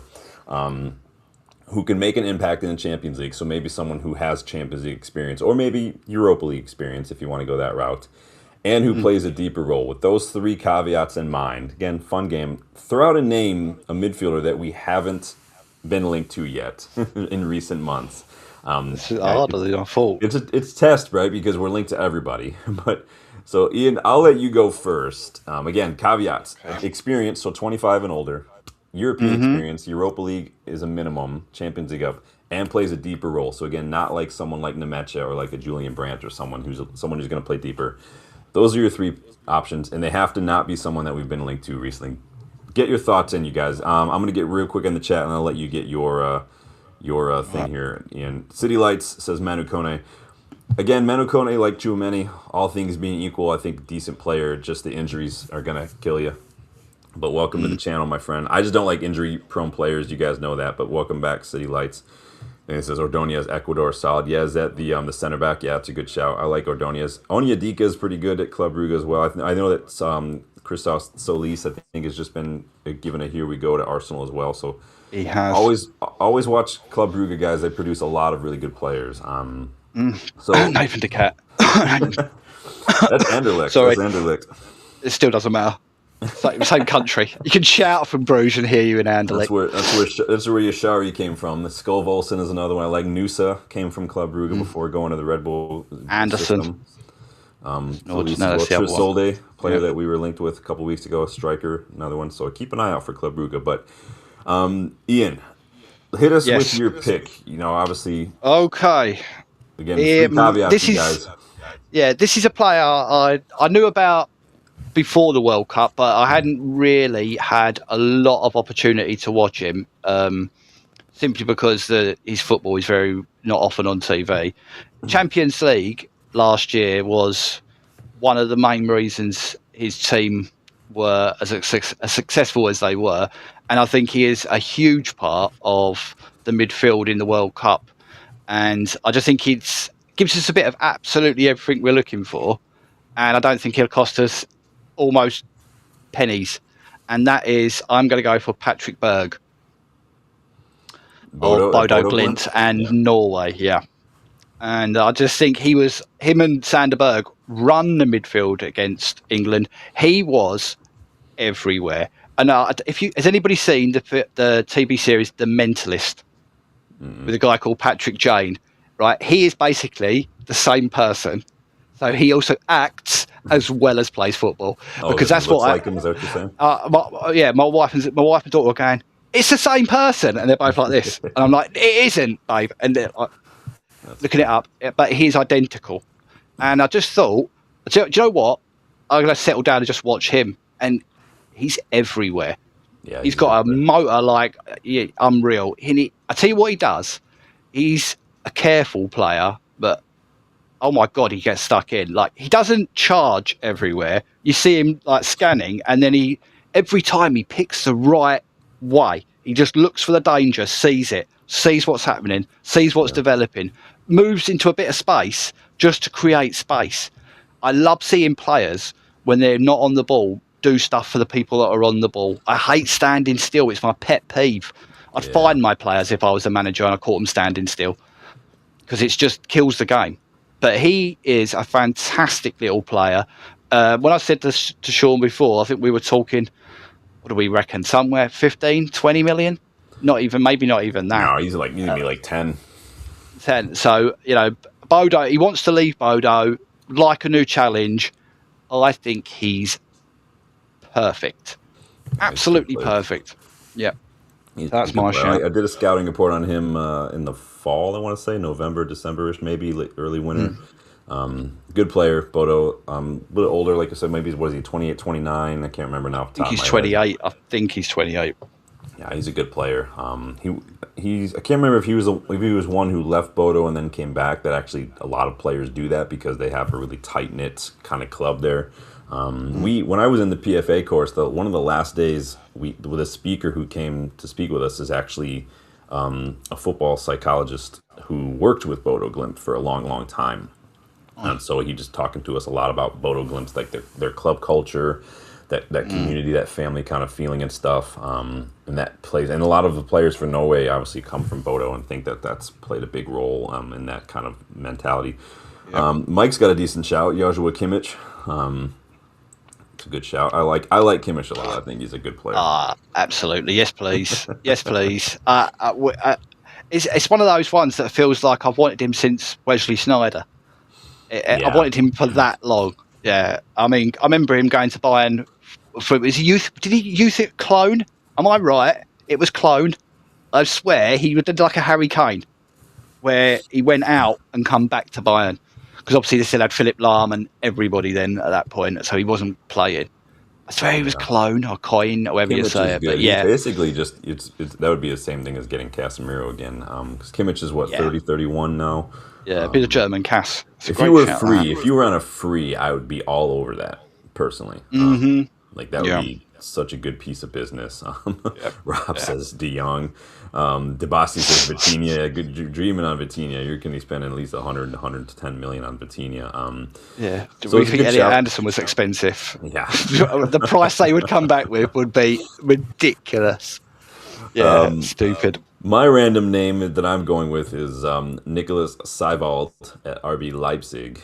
Who can make an impact in the Champions League. So maybe someone who has Champions League experience, or maybe Europa League experience if you want to go that route, and who plays a deeper role. With those 3 caveats in mind, again, fun game. Throw out a midfielder that we haven't been linked to yet in recent months. It's test, right? Because we're linked to everybody. But so Ian, I'll let you go first. Again, caveats: experience, so 25 and older. European experience, Europa League is a minimum, Champions League up, and plays a deeper role. So again, not like someone like Nemecha or like a Julian Brandt or someone who's going to play deeper. Those are your 3 options, and they have to not be someone that we've been linked to recently. Get your thoughts in, you guys. I'm going to get real quick in the chat, and I'll let you get your thing here. Ian, City Lights says Manu Kone. Again, Manu Kone, like Tchouameni, all things being equal, I think decent player. Just the injuries are going to kill you. But welcome to the channel, my friend. I just don't like injury-prone players. You guys know that. But welcome back, City Lights. And it says Ordonez, Ecuador, solid. Yeah, is that the center back? Yeah, it's a good shout. I like Ordonez. Onyedika is pretty good at Club Brugge as well. I know that Christophe Solis, I think, has just been given a here we go to Arsenal as well. So he has. Always watch Club Brugge, guys. They produce a lot of really good players. So Knife and the cat. That's Anderlecht. Sorry. That's Anderlecht. It still doesn't matter. Same country. You can shout from Bruges and hear you in Anderlecht. That's where Yashari came from. The Skolvolsen is another one. I like Nusa came from Club Brugge before going to the Red Bull Anderson. system. Solde, player that we were linked with a couple weeks ago, a striker, another one. So keep an eye out for Club Brugge. But Ian, hit us with your pick. Obviously. Okay. Again, three caveats, guys. Yeah, this is a player I knew about before the World Cup, but I hadn't really had a lot of opportunity to watch him, simply because his football is very not often on TV. Champions League last year was one of the main reasons his team were as successful as they were, and I think he is a huge part of the midfield in the World Cup. And I just think it gives us a bit of absolutely everything we're looking for, and I don't think he'll cost us almost pennies. And that is, I'm going to go for Patrick Berg of Bodo Glimt and Norway. Yeah. And I just think him and Sander Berg run the midfield against England. He was everywhere. And has anybody seen the TV series The Mentalist with a guy called Patrick Jane? Right, he is basically the same person. So he also acts as well as plays football, because that's what like him. Is that what you're saying? My wife and daughter are going, it's the same person, and they're both like this, and I'm like, it isn't, babe, and they're like, looking it up, but he's identical. And I just thought, do you know what? I'm going to settle down and just watch him, and he's everywhere. Yeah, he's got a motor unreal. I tell you what he does. He's a careful player, but oh my God, he gets stuck in. Like, he doesn't charge everywhere. You see him like scanning, and then every time he picks the right way. He just looks for the danger, sees it, sees what's happening, sees what's developing, moves into a bit of space just to create space. I love seeing players, when they're not on the ball, do stuff for the people that are on the ball. I hate standing still. It's my pet peeve. I'd fine my players if I was a manager and I caught them standing still, because it just kills the game. But he is a fantastic little player. When I said to Sean before, I think we were talking, what do we reckon, somewhere 15, 20 million? Maybe not even that. No, he's going to be like 10. 10. So, Bodo, he wants to leave Bodo, like a new challenge. I think he's perfect. Absolutely perfect. Yeah. That's my shout. I did a scouting report on him in the fall, I want to say, November, December-ish, maybe early winter. Good player, Bodo. A little older, like I said, maybe, what is he, 28, 29? I can't remember now. I think he's 28. I think he's 28. Yeah, he's a good player. I can't remember if he was one who left Bodo and then came back. That actually, a lot of players do that because they have a really tight-knit kind of club there. When I was in the PFA course, one of the last days, with a speaker who came to speak with us is actually a football psychologist who worked with Bodo Glimt for a long, long time. And so he just talking to us a lot about Bodo Glimt, like their club culture, that community, that family kind of feeling and stuff. And that plays, and a lot of the players for Norway obviously come from Bodo and think that's played a big role in that kind of mentality. Yep. Mike's got a decent shout, Joshua Kimmich. It's a good shout. I like Kimmich a lot. I think he's a good player. Absolutely. Yes, please. Yes, please. It's one of those ones that feels like I've wanted him since Wesley Sneijder. I've wanted him for that long. Yeah. I mean, I remember him going to Bayern for his youth. Did he youth at Cologne? Am I right? It was Cologne. I swear he did like a Harry Kane, where he went out and come back to Bayern. Because obviously they still had Philip Lahm and everybody then at that point, so he wasn't playing. I swear he was Cologne or Coin, however you say it. But yeah, he's basically just that would be the same thing as getting Casemiro again. Because Kimmich is 30, 31 now. Yeah, a bit of German Cass. If you were on a free, I would be all over that personally. That would be such a good piece of business. Rob says De Jong. Debasi says Vitinha. Good dreaming on Vitinha. You're going to be spending at least 100 to 110 million on Vitinha. So we think Elliot Anderson was expensive. Yeah. The price they would come back with would be ridiculous. Yeah, stupid. My random name that I'm going with is Nicholas Seiwald at RB Leipzig.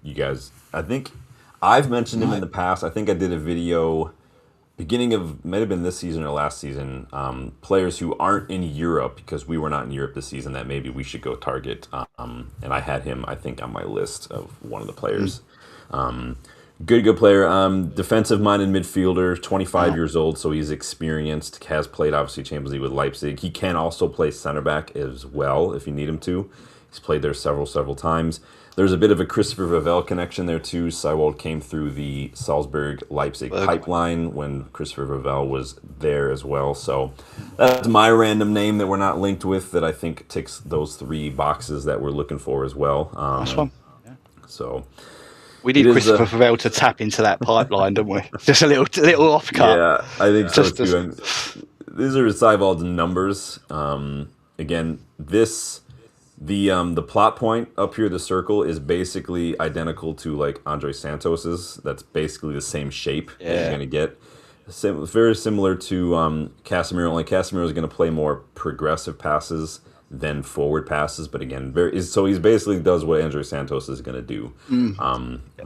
You guys, I think I've mentioned him in the past. I think I did a video beginning of might have been this season or last season. Players who aren't in Europe because we were not in Europe this season that maybe we should go target. And I had him, I think, on my list of one of the players. Good player. Defensive minded midfielder, 25 years old, so he's experienced. Has played obviously Champions League with Leipzig. He can also play center back as well if you need him to. He's played there several times. There's a bit of a Christopher Vivell connection there too. Seiwald came through the Salzburg-Leipzig pipeline when Christopher Vivell was there as well. So that's my random name that we're not linked with that I think ticks those 3 boxes that we're looking for as well. Nice one. Yeah. So we need Christopher Vivell to tap into that pipeline, don't we? Just a little off cut. Yeah, I think so too. And these are Seiwald's numbers. Again, the plot point up here, the circle, is basically identical to like Andre Santos's. That's basically the same shape that you're going to get. Very similar to Casemiro, only Casemiro is going to play more progressive passes than forward passes. But again, so he's basically does what Andre Santos is going to do.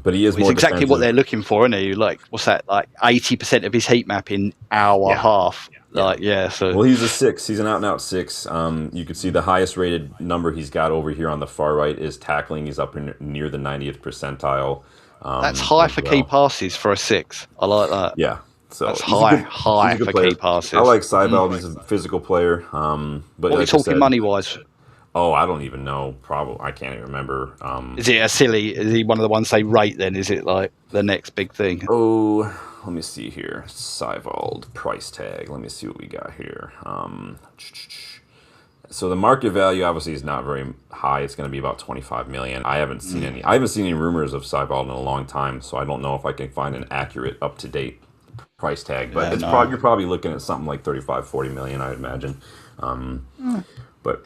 But he is more exactly defensive. what they're looking for, isn't he? Like, what's that? Like 80% of his heat map in hour half. So well, he's a 6. He's an out-and-out 6. You can see the highest rated number he's got over here on the far right is tackling. He's up near the 90th percentile. That's high for key passes for a 6. I like that. Yeah, so that's high for key passes. I like Seiwald. He's a physical player. But what are we talking money-wise? Oh, I don't even know. Probably I can't even remember. Is he one of the ones they rate? Then is it like the next big thing? Oh, let me see here. Seiwald price tag. Let me see what we got here. So the market value obviously is not very high. It's going to be about 25 million. I haven't seen any rumors of Seiwald in a long time, so I don't know if I can find an accurate, up to date price tag. But you're probably looking at something like 35, 40 million, I imagine. But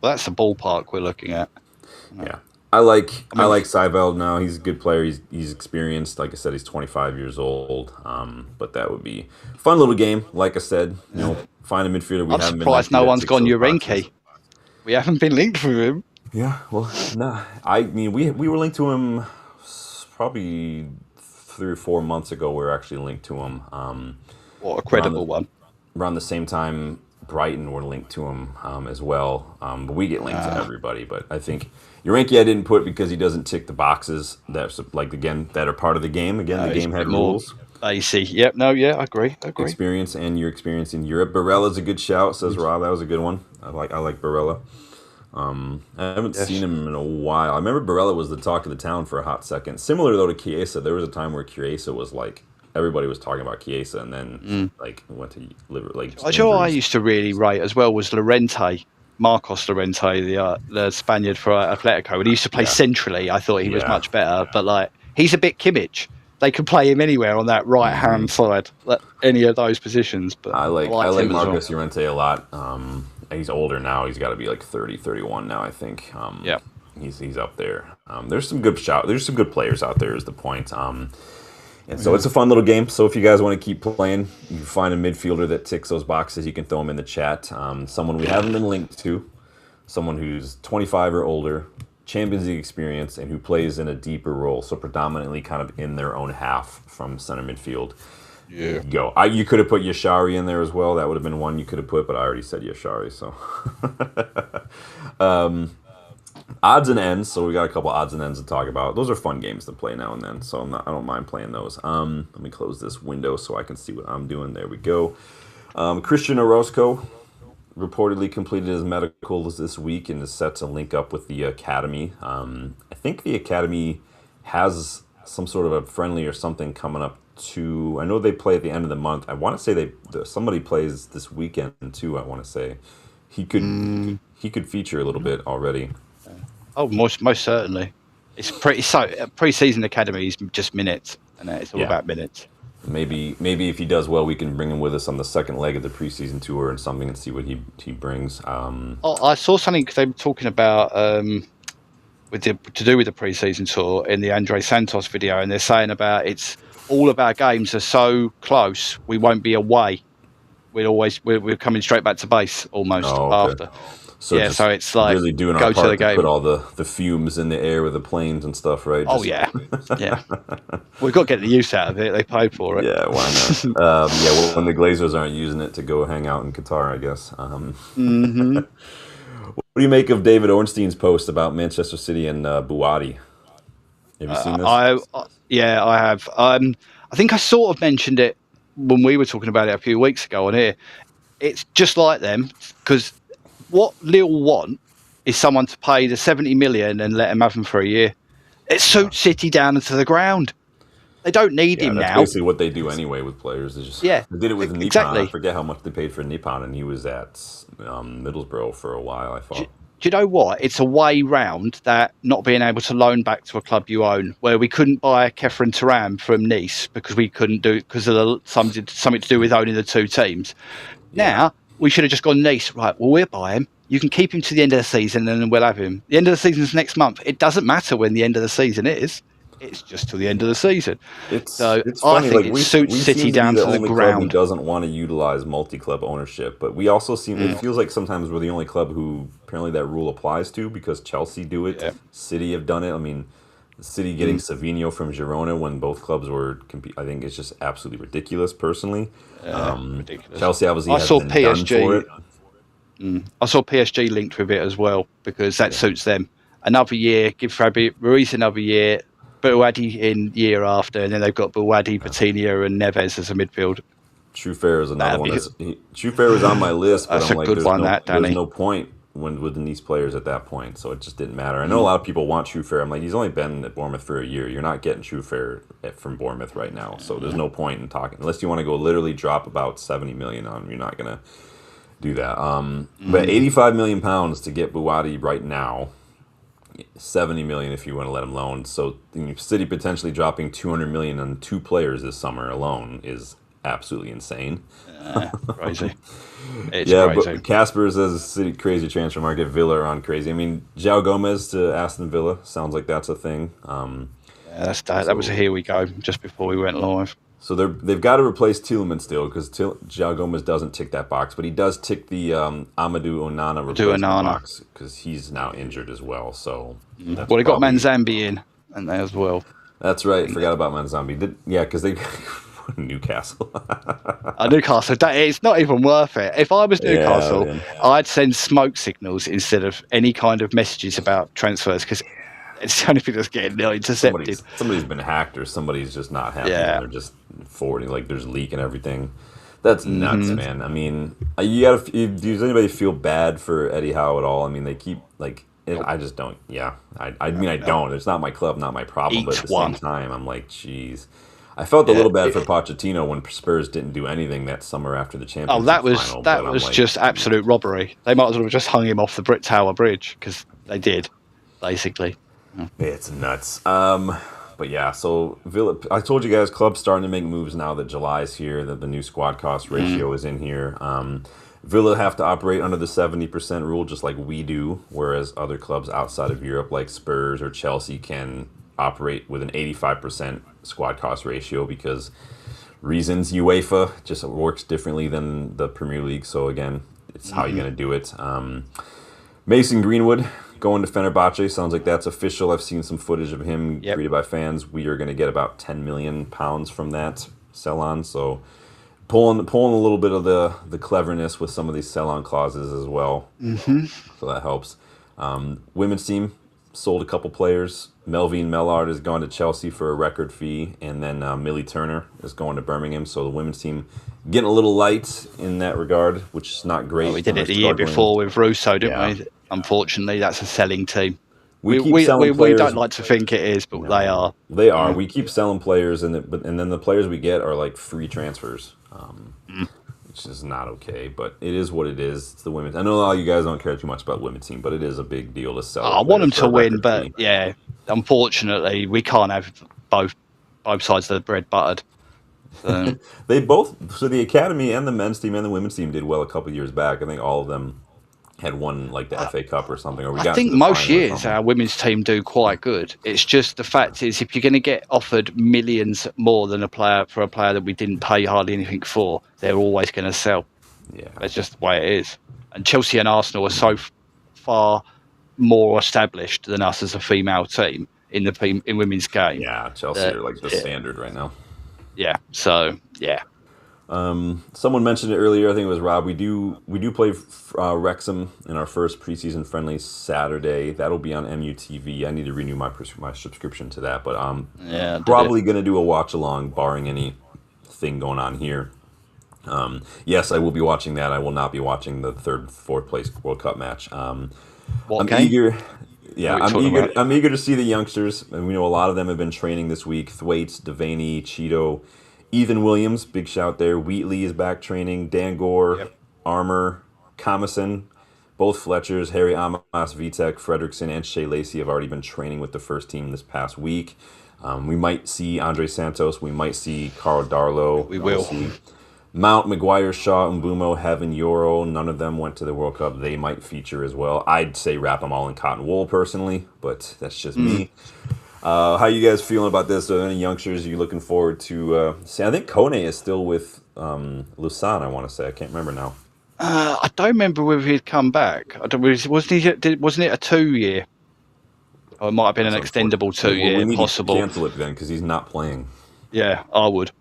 that's the ballpark we're looking at. Yeah. I like Seiwald now. He's a good player. He's experienced. Like I said, he's 25 years old. But that would be a fun little game. Like I said, find a midfielder. I'm surprised no one's gone Urenki. We haven't been linked with him. Yeah, well, no. I mean, we were linked to him probably 3 or 4 months ago. We were actually linked to him. What a credible one. Around the same time, Brighton were linked to him as well. But we get linked to everybody. But I think Urenki I didn't put because he doesn't tick the boxes that are part of the game. Again, the game had rules. I see. Yep. No. Yeah. I agree. Experience and your experience in Europe. Barella's a good shout, says Rob. That was a good one. I like Barella. I haven't seen him in a while. I remember Barella was the talk of the town for a hot second. Similar though to Chiesa, there was a time where Chiesa was like everybody was talking about Chiesa, and then went to liver I used to really rate as well was Llorente. Marcos Llorente, the Spaniard for Atletico, when he used to play centrally, I thought he was much better. But he's a bit Kimmich. They could play him anywhere on that right hand side, any of those positions. But I like Marcos Llorente a lot. He's older now. He's got to be like 30, 31 now, I think. He's up there. There's some good There's some good players out there. Is the point. And so it's a fun little game. So if you guys want to keep playing, you find a midfielder that ticks those boxes, you can throw them in the chat. Someone we haven't been linked to, someone who's 25 or older, Champions League experience, and who plays in a deeper role, so predominantly kind of in their own half from center midfield. Yeah. Go. You could have put Yashari in there as well. That would have been one you could have put, but I already said Yashari. So odds and ends. So we got a couple odds and ends to talk about. Those are fun games to play now and then. So I don't mind playing those. Let me close this window so I can see what I'm doing. There we go. Christian Orozco reportedly completed his medicals this week and is set to link up with the academy. I think the academy has some sort of a friendly or something coming up too. I know they play at the end of the month. I want to say somebody plays this weekend too. I want to say he could feature a little bit already. Oh, most certainly. It's pre-season academy is just minutes, and it's all about minutes. Maybe if he does well, we can bring him with us on the second leg of the preseason tour and something and see what he brings. I saw something because they were talking about to do with the preseason tour in the Andre Santos video, and they're saying about it's all of our games are so close, we won't be away. We're coming straight back to base almost after. So so it's like really doing our part to put all the fumes in the air with the planes and stuff, right? Yeah. We've got to get the use out of it. They paid for it. Yeah, why not? Well, when the Glazers aren't using it to go hang out in Qatar, I guess. What do you make of David Ornstein's post about Manchester City and Buwadi? Have you seen this? I have. I think I sort of mentioned it when we were talking about it a few weeks ago on here. It's just like them, because what Lille want is someone to pay the 70 million and let him have him for a year. It suits City down into the ground. They don't need him that's now. Basically what they do anyway with players. They did it with Nippon. Exactly. I forget how much they paid for Nippon, and he was at Middlesbrough for a while, I thought. Do you know what? It's a way round that not being able to loan back to a club you own, where we couldn't buy Kefren Turam from Nice because we couldn't do it because of something to do with owning the two teams. Now we should have just gone Nice. Right, well, we'll buy him. You can keep him to the end of the season, and then we'll have him. The end of the season is next month. It doesn't matter when the end of the season is. It's just till the end of the season. It's funny. I think it suits City down to the only ground. Club who doesn't want to utilize multi-club ownership, but we also seem. It feels like sometimes we're the only club who apparently that rule applies to, because Chelsea do it, City have done it. I mean, City getting Savinho from Girona when both clubs were I think it's just absolutely ridiculous. Personally, ridiculous. Chelsea obviously has been done for it. I saw PSG linked with it as well, because that suits them. Another year, give Fabi Ruiz another year. Buwadi in year after, and then they've got Buwadi, Patino, and Neves as a midfield. Truefair is another one. Truefair was on my list, but that's I'm like, there's no point with the Nice players at that point, so it just didn't matter. I know a lot of people want Truefair. I'm like, he's only been at Bournemouth for a year. You're not getting Truefair from Bournemouth right now, so there's no point in talking unless you want to go literally drop about 70 million on him. You're not gonna do that. But 85 million pounds to get Buwadi right now. 70 million if you want to let him loan. So City potentially dropping 200 million on two players this summer alone is absolutely insane. Crazy. It's crazy. But Casper says City crazy transfer market. Villa are on crazy. I mean, João Gomez to Aston Villa sounds like that's a thing. That was a here we go just before we went live. So they've got to replace Tielemans still, because João Gomez doesn't tick that box, but he does tick the Amadou Onana replacement box, because he's now injured as well. So they got Manzambi in, and they as well. That's right. Forgot about Manzambi. Because they Newcastle. Newcastle. It's not even worth it. If I was Newcastle, I'd send smoke signals instead of any kind of messages about transfers, because it's the only thing that's getting intercepted. Somebody's been hacked, or somebody's just not happy. And they're just forwarding, like there's leak and everything. That's nuts, man. I mean, does anybody feel bad for Eddie Howe at all? I mean, they keep I just don't. Yeah, I don't. It's not my club, not my problem. But at the same time, I'm like, geez. I felt a little bad for Pochettino when Spurs didn't do anything that summer after the Champions League final. That was just absolute robbery. They might as well have just hung him off the Brit Tower Bridge, because they did, basically. It's nuts. But yeah, so Villa, I told you guys, club's starting to make moves now that July's here, that the new squad cost ratio is in here. Villa have to operate under the 70% rule, just like we do, whereas other clubs outside of Europe, like Spurs or Chelsea, can operate with an 85% squad cost ratio, because reasons. UEFA just works differently than the Premier League, so again, it's how you're going to do it. Mason Greenwood going to Fenerbahce, sounds like that's official. I've seen some footage of him greeted by fans. We are going to get about 10 million pounds from that sell-on, so pulling a little bit of the cleverness with some of these sell-on clauses as well. So that helps. Women's team sold a couple players. Melvine Mellard has gone to Chelsea for a record fee, and then Millie Turner is going to Birmingham. So the women's team getting a little light in that regard, which is not great. We did it the year before with Russo, didn't we? Unfortunately, that's a selling team. We don't like to think it is, but they are. They are. We keep selling players, and then the players we get are like free transfers, which is not okay. But it is what it is. It's the women's. I know a lot of you guys don't care too much about women's team, but it is a big deal to sell. I want them to win, but unfortunately, we can't have both sides of the bread buttered. So. So the academy and the men's team and the women's team did well a couple of years back. I think all of them had won like the FA Cup or something. Or I think most years our women's team do quite good. It's just the fact is, if you're going to get offered millions more than a player that we didn't pay hardly anything for, they're always going to sell. Yeah, that's just the way it is. And Chelsea and Arsenal are so far more established than us as a female team in women's game. Yeah, Chelsea are like the standard right now. Yeah. So yeah. Someone mentioned it earlier. I think it was Rob. We do play Wrexham in our first preseason friendly Saturday. That'll be on MUTV. I need to renew my subscription to that, but probably going to do a watch along, barring anything going on here. Yes, I will be watching that. I will not be watching the third, fourth place World Cup match. I'm eager. Yeah, I'm eager to see the youngsters, and we know a lot of them have been training this week. Thwaites, Devaney, Cheeto. Ethan Williams, big shout there. Wheatley is back training. Dan Gore, Armour, Comison, both Fletchers, Harry Amos, Vitek, Fredrickson, and Shea Lacey have already been training with the first team this past week. We might see Andre Santos. We might see Carl Darlow. We will. See Mount, McGuire, Shaw, Mbumo, Heaven, Yoro. None of them went to the World Cup. They might feature as well. I'd say wrap them all in cotton wool personally, but that's just me. How you guys feeling about this? Are there any youngsters you're looking forward to? I think Kone is still with Lausanne, I want to say. I can't remember now. I don't remember whether he'd come back. Wasn't it a 2 year? Or it might have been an extendable 2 year, possible. To cancel it then because he's not playing. Yeah, I would.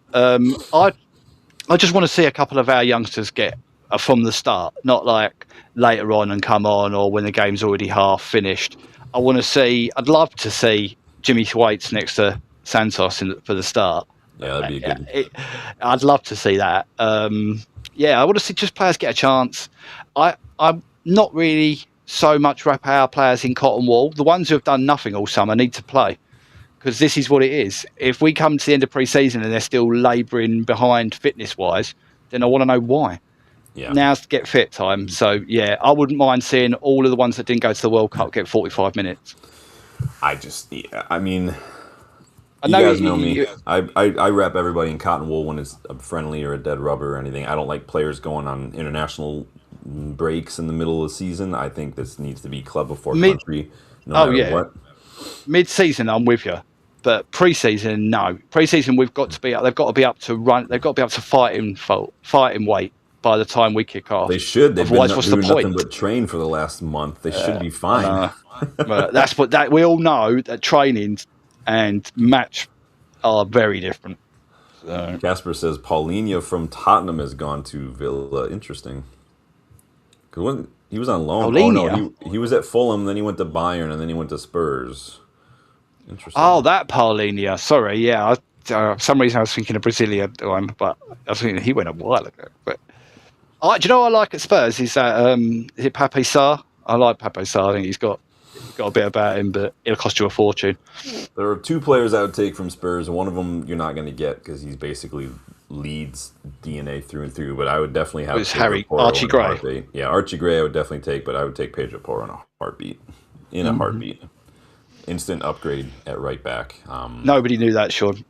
I just want to see a couple of our youngsters get from the start, not like later on and come on or when the game's already half finished. I'd love to see Jimmy Thwaites next to Santos for the start. Yeah, that'd be good. I'd love to see that. I want to see just players get a chance. I'm not really so much wrap our players in cotton wool. The ones who have done nothing all summer need to play because this is what it is. If we come to the end of pre-season and they're still labouring behind fitness-wise, then I want to know why. Yeah. Now's get fit time. So, I wouldn't mind seeing all of the ones that didn't go to the World Cup get 45 minutes. I mean, you guys know me. I wrap everybody in cotton wool when it's a friendly or a dead rubber or anything. I don't like players going on international breaks in the middle of the season. I think this needs to be club before country, no matter what. Mid-season, I'm with you. But pre-season, no. Pre-season, they've got to be up to run. They've got to be up to fighting weight by the time we kick off. They should. They've been doing nothing but train for the last month. They should be fine. But we all know that training and match are very different. So. Casper says Paulinho from Tottenham has gone to Villa. Interesting. He was on loan. Paulinho? Oh, no, he was at Fulham, then he went to Bayern, and then he went to Spurs. Interesting. Oh, that Paulinho. Sorry, yeah. For some reason I was thinking of Brazilian one, but I was thinking he went a while ago. But do you know what I like at Spurs? Is that is it Pape Sarr? I like Pape Sarr. I think he's got a bit about him, but it'll cost you a fortune. There are two players I would take from Spurs. One of them you're not going to get because he's basically Leeds DNA through and through. But I would definitely have Archie Gray. Yeah, Archie Gray I would definitely take, but I would take Pedro Porro in a heartbeat. A heartbeat. Instant upgrade at right back. Nobody knew that, Sean.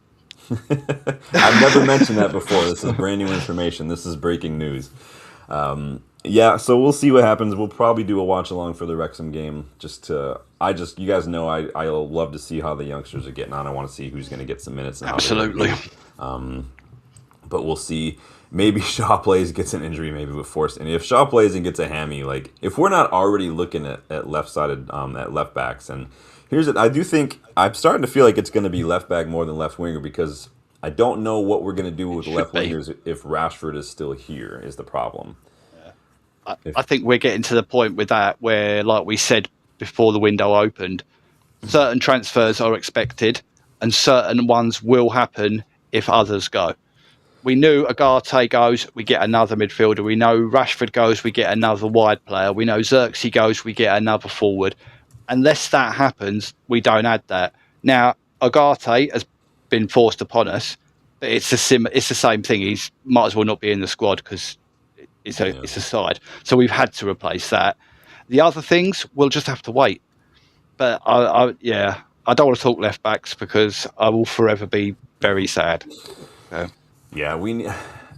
I've never mentioned that before. This is brand new information. This is breaking news. So we'll see what happens. We'll probably do a watch along for the Wrexham game. You guys know I'll love to see how the youngsters are getting on. I want to see who's going to get some minutes. Absolutely. But we'll see. Maybe Shaw plays, gets an injury, maybe with force. And if Shaw plays and gets a hammy, like if we're not already looking at left-sided, at left backs, and I do think I'm starting to feel like it's going to be left back more than left winger because I don't know what we're going to do with the left wingers if Rashford is still here is the problem. I think we're getting to the point with that where, like we said before the window opened, certain transfers are expected and certain ones will happen if others go. We knew Agate goes, we get another midfielder. We know Rashford goes, we get another wide player. We know Xerxes goes, we get another forward. Unless that happens, we don't add that. Now, Agate has been forced upon us, but it's the same thing. He's might as well not be in the squad because it's a side. So we've had to replace that. The other things, we'll just have to wait. But I don't want to talk left backs because I will forever be very sad. So. Yeah,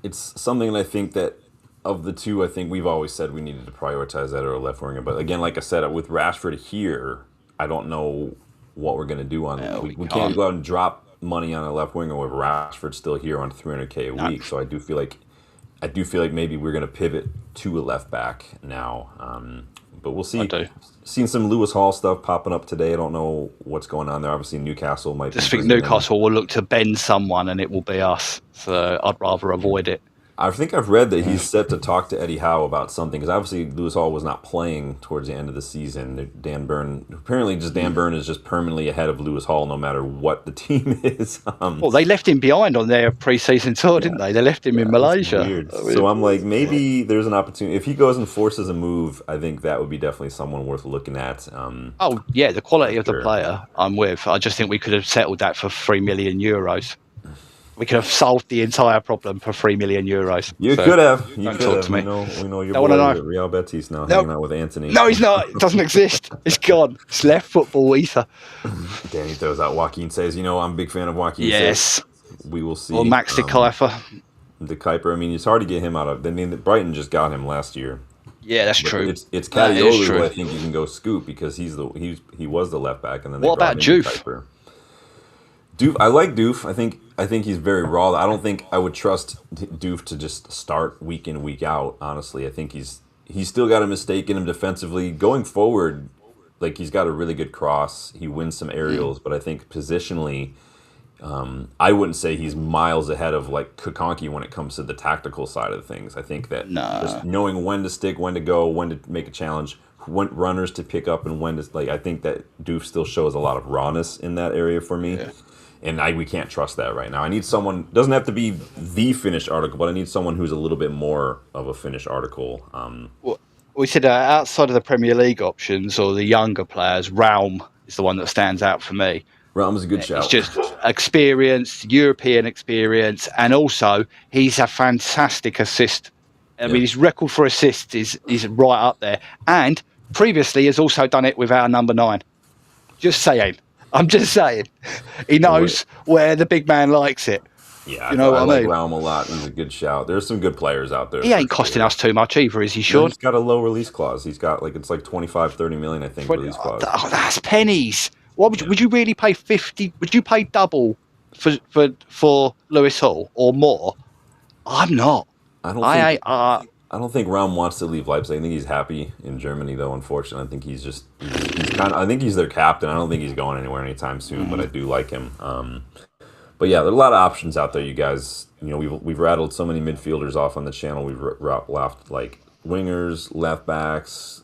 it's something that I think that of the two, I think we've always said we needed to prioritize that or a left winger. But again, like I said, with Rashford here, I don't know what we're going to do on that. We can't go out and drop money on a left winger with Rashford still here on $300K a week. So I do feel like maybe we're going to pivot to a left back now. But we'll I see. do. Seen some Lewis Hall stuff popping up today. I don't know what's going on there. Obviously, Newcastle might. Just think Newcastle will look to bend someone, and it will be us. So I'd rather avoid it. I think I've read that he's set to talk to Eddie Howe about something, because obviously Lewis Hall was not playing towards the end of the season. Dan Burn is just permanently ahead of Lewis Hall no matter what the team is. Well, they left him behind on their pre-season tour, didn't they? They left him in Malaysia. Weird. So I'm like, maybe there's an opportunity if he goes and forces a move. I think that would be definitely someone worth looking at. Oh yeah, the quality of the player I'm with. I just think we could have settled that for €3 million. We could have solved the entire problem for €3 million. You could have. You don't could talk have. to me. We know your Don't boy, wanna know. Real Betis now hanging out with Anthony. No, he's not. It doesn't exist. It's gone. It's left football ether. Danny throws out Joaquin says, I'm a big fan of Joaquin. Yes. We will see. Or Max de Kuyper. De Kuyper. I mean, it's hard to get him out of. I mean, Brighton just got him last year. Yeah, that's true. It's Cadioli who I think you can go scoop, because he was the left back, and then what about Doof? Doof, I like Doof. I think he's very raw. I don't think I would trust Doof to just start week in, week out. Honestly, I think he's still got a mistake in him defensively. Going forward, like, he's got a really good cross. He wins some aerials, but I think positionally, I wouldn't say he's miles ahead of like Kokonki when it comes to the tactical side of things. I think that just knowing when to stick, when to go, when to make a challenge, when runners to pick up, and when to I think that Doof still shows a lot of rawness in that area for me. Yeah. And we can't trust that right now. I need someone, doesn't have to be the finished article, but I need someone who's a little bit more of a finished article. Well, we said outside of the Premier League options or the younger players, Raum is the one that stands out for me. Raum's a good shout. It's just experience, European experience, and also he's a fantastic assist. I mean, his record for assists is right up there. And previously has also done it with our number 9. Just saying. I'm just saying. He knows where the big man likes it. Yeah, I like Raum a lot. He's a good shout. There's some good players out there. He ain't costing us too much either, is he, Sean? He's got a low release clause. He's got it's like 25-30 million, I think, release clause. Oh, that's pennies. What would you really pay 50? Would you pay double for Lewis Hall or more? I'm not. I don't think Raum wants to leave Leipzig. I think he's happy in Germany, though. Unfortunately, I think he's I think he's their captain. I don't think he's going anywhere anytime soon. But I do like him. But yeah, there are a lot of options out there, you guys. We've rattled so many midfielders off on the channel. We've left like wingers, left backs.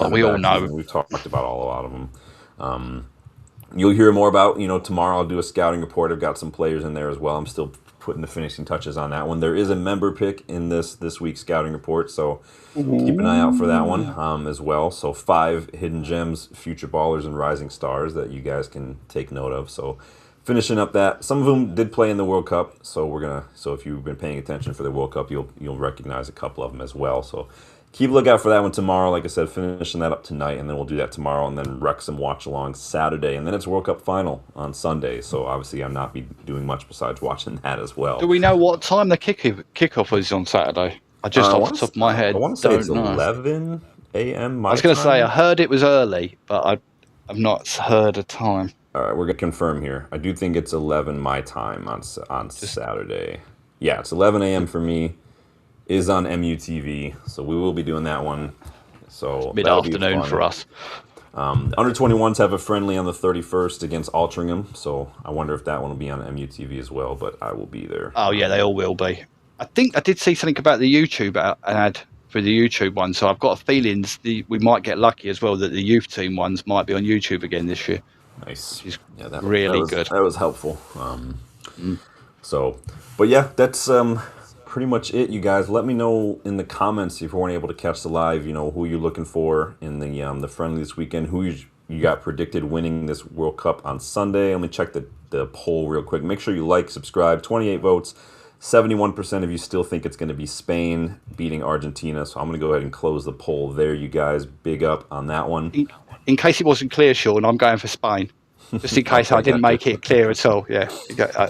We all know. We've talked about a lot of them. You'll hear more about, tomorrow I'll do a scouting report. I've got some players in there as well. I'm still putting the finishing touches on that one. There is a member pick in this week's scouting report, so keep an eye out for that one as well. So 5 hidden gems, future ballers, and rising stars that you guys can take note of. So finishing up that, some of them did play in the World Cup, so if you've been paying attention for the World Cup, you'll recognize a couple of them as well. So keep a lookout for that one tomorrow. Like I said, finishing that up tonight, and then we'll do that tomorrow, and then Wrexham watch along Saturday, and then it's World Cup final on Sunday. So obviously, I'm not be doing much besides watching that as well. Do we know what time the kickoff is on Saturday? I just off the top of my head, I want to say it's 11 a.m. I was going to say I heard it was early, but I've not heard a time. All right, we're going to confirm here. I do think it's 11 my time on Saturday. Yeah, it's 11 a.m. for me. Is on MUTV, so we will be doing that one. So mid-afternoon for us. Under 21s have a friendly on the 31st against Altrincham, so I wonder if that one will be on MUTV as well, but I will be there. Oh yeah, they all will be. I think I did see something about the YouTube ad for the YouTube one, so I've got a feeling we might get lucky as well that the youth team ones might be on YouTube again this year. Nice. That really good. That was helpful. So, but yeah, that's pretty much it, you guys. Let me know in the comments if you weren't able to catch the live, who you're looking for in the friendly this weekend, who you got predicted winning this World Cup on Sunday. Let me check the poll real quick. Make sure you like, subscribe. 28 votes. 71% of you still think it's going to be Spain beating Argentina, so I'm going to go ahead and close the poll there, you guys. Big up on that one. In case it wasn't clear, Sean, I'm going for Spain. Just in case I didn't make it clear at all. Yeah.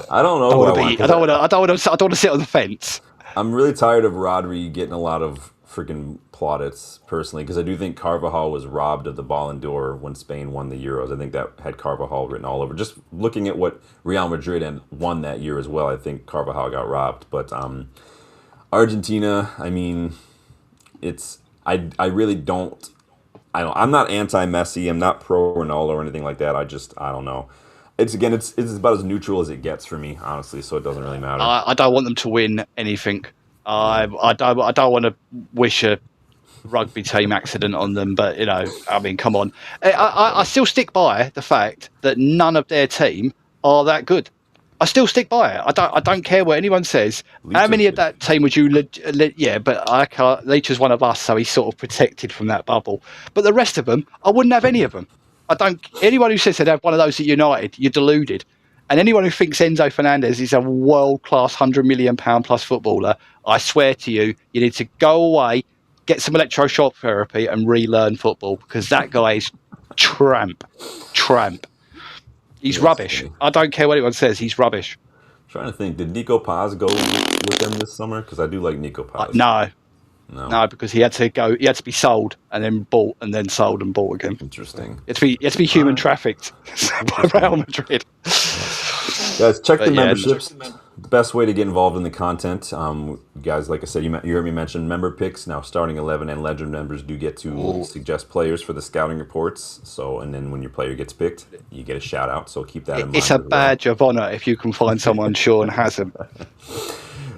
I don't know. I don't want to sit on the fence. I'm really tired of Rodri getting a lot of freaking plaudits, personally, because I do think Carvajal was robbed of the Ballon d'Or when Spain won the Euros. I think that had Carvajal written all over. Just looking at what Real Madrid won that year as well, I think Carvajal got robbed. But Argentina, I mean, I really don't I'm not anti-Messi. I'm not pro Ronaldo or anything like that. I don't know. It's about as neutral as it gets for me, honestly. So it doesn't really matter. I don't want them to win anything. I don't want to wish a rugby team accident on them, but I mean, come on. I still stick by the fact that none of their team are that good. I still stick by it. I don't care what anyone says. How many of that team would you? Yeah, but I can't. Leach is one of us, so he's sort of protected from that bubble. But the rest of them, I wouldn't have any of them. I don't. Anyone who says they'd have one of those at United, you're deluded. And anyone who thinks Enzo Fernandez is a world-class £100 million plus footballer, I swear to you, you need to go away, get some electroshock therapy, and relearn football, because that guy is tramp. He's rubbish. Funny. I don't care what anyone says. He's rubbish. I'm trying to think, did Nico Paz go with them this summer? Because I do like Nico Paz. No, because he had to go. He had to be sold and then bought and then sold and bought again. Interesting. You had to be human trafficked by Real Madrid. Guys, check the memberships. The best way to get involved in the content. Guys, like I said, you heard me mention member picks. Now, starting 11 and legend members do get to suggest players for the scouting reports. So, and then when your player gets picked, you get a shout out. So keep that in mind. It's a badge of honor if you can find someone Sean hasn't.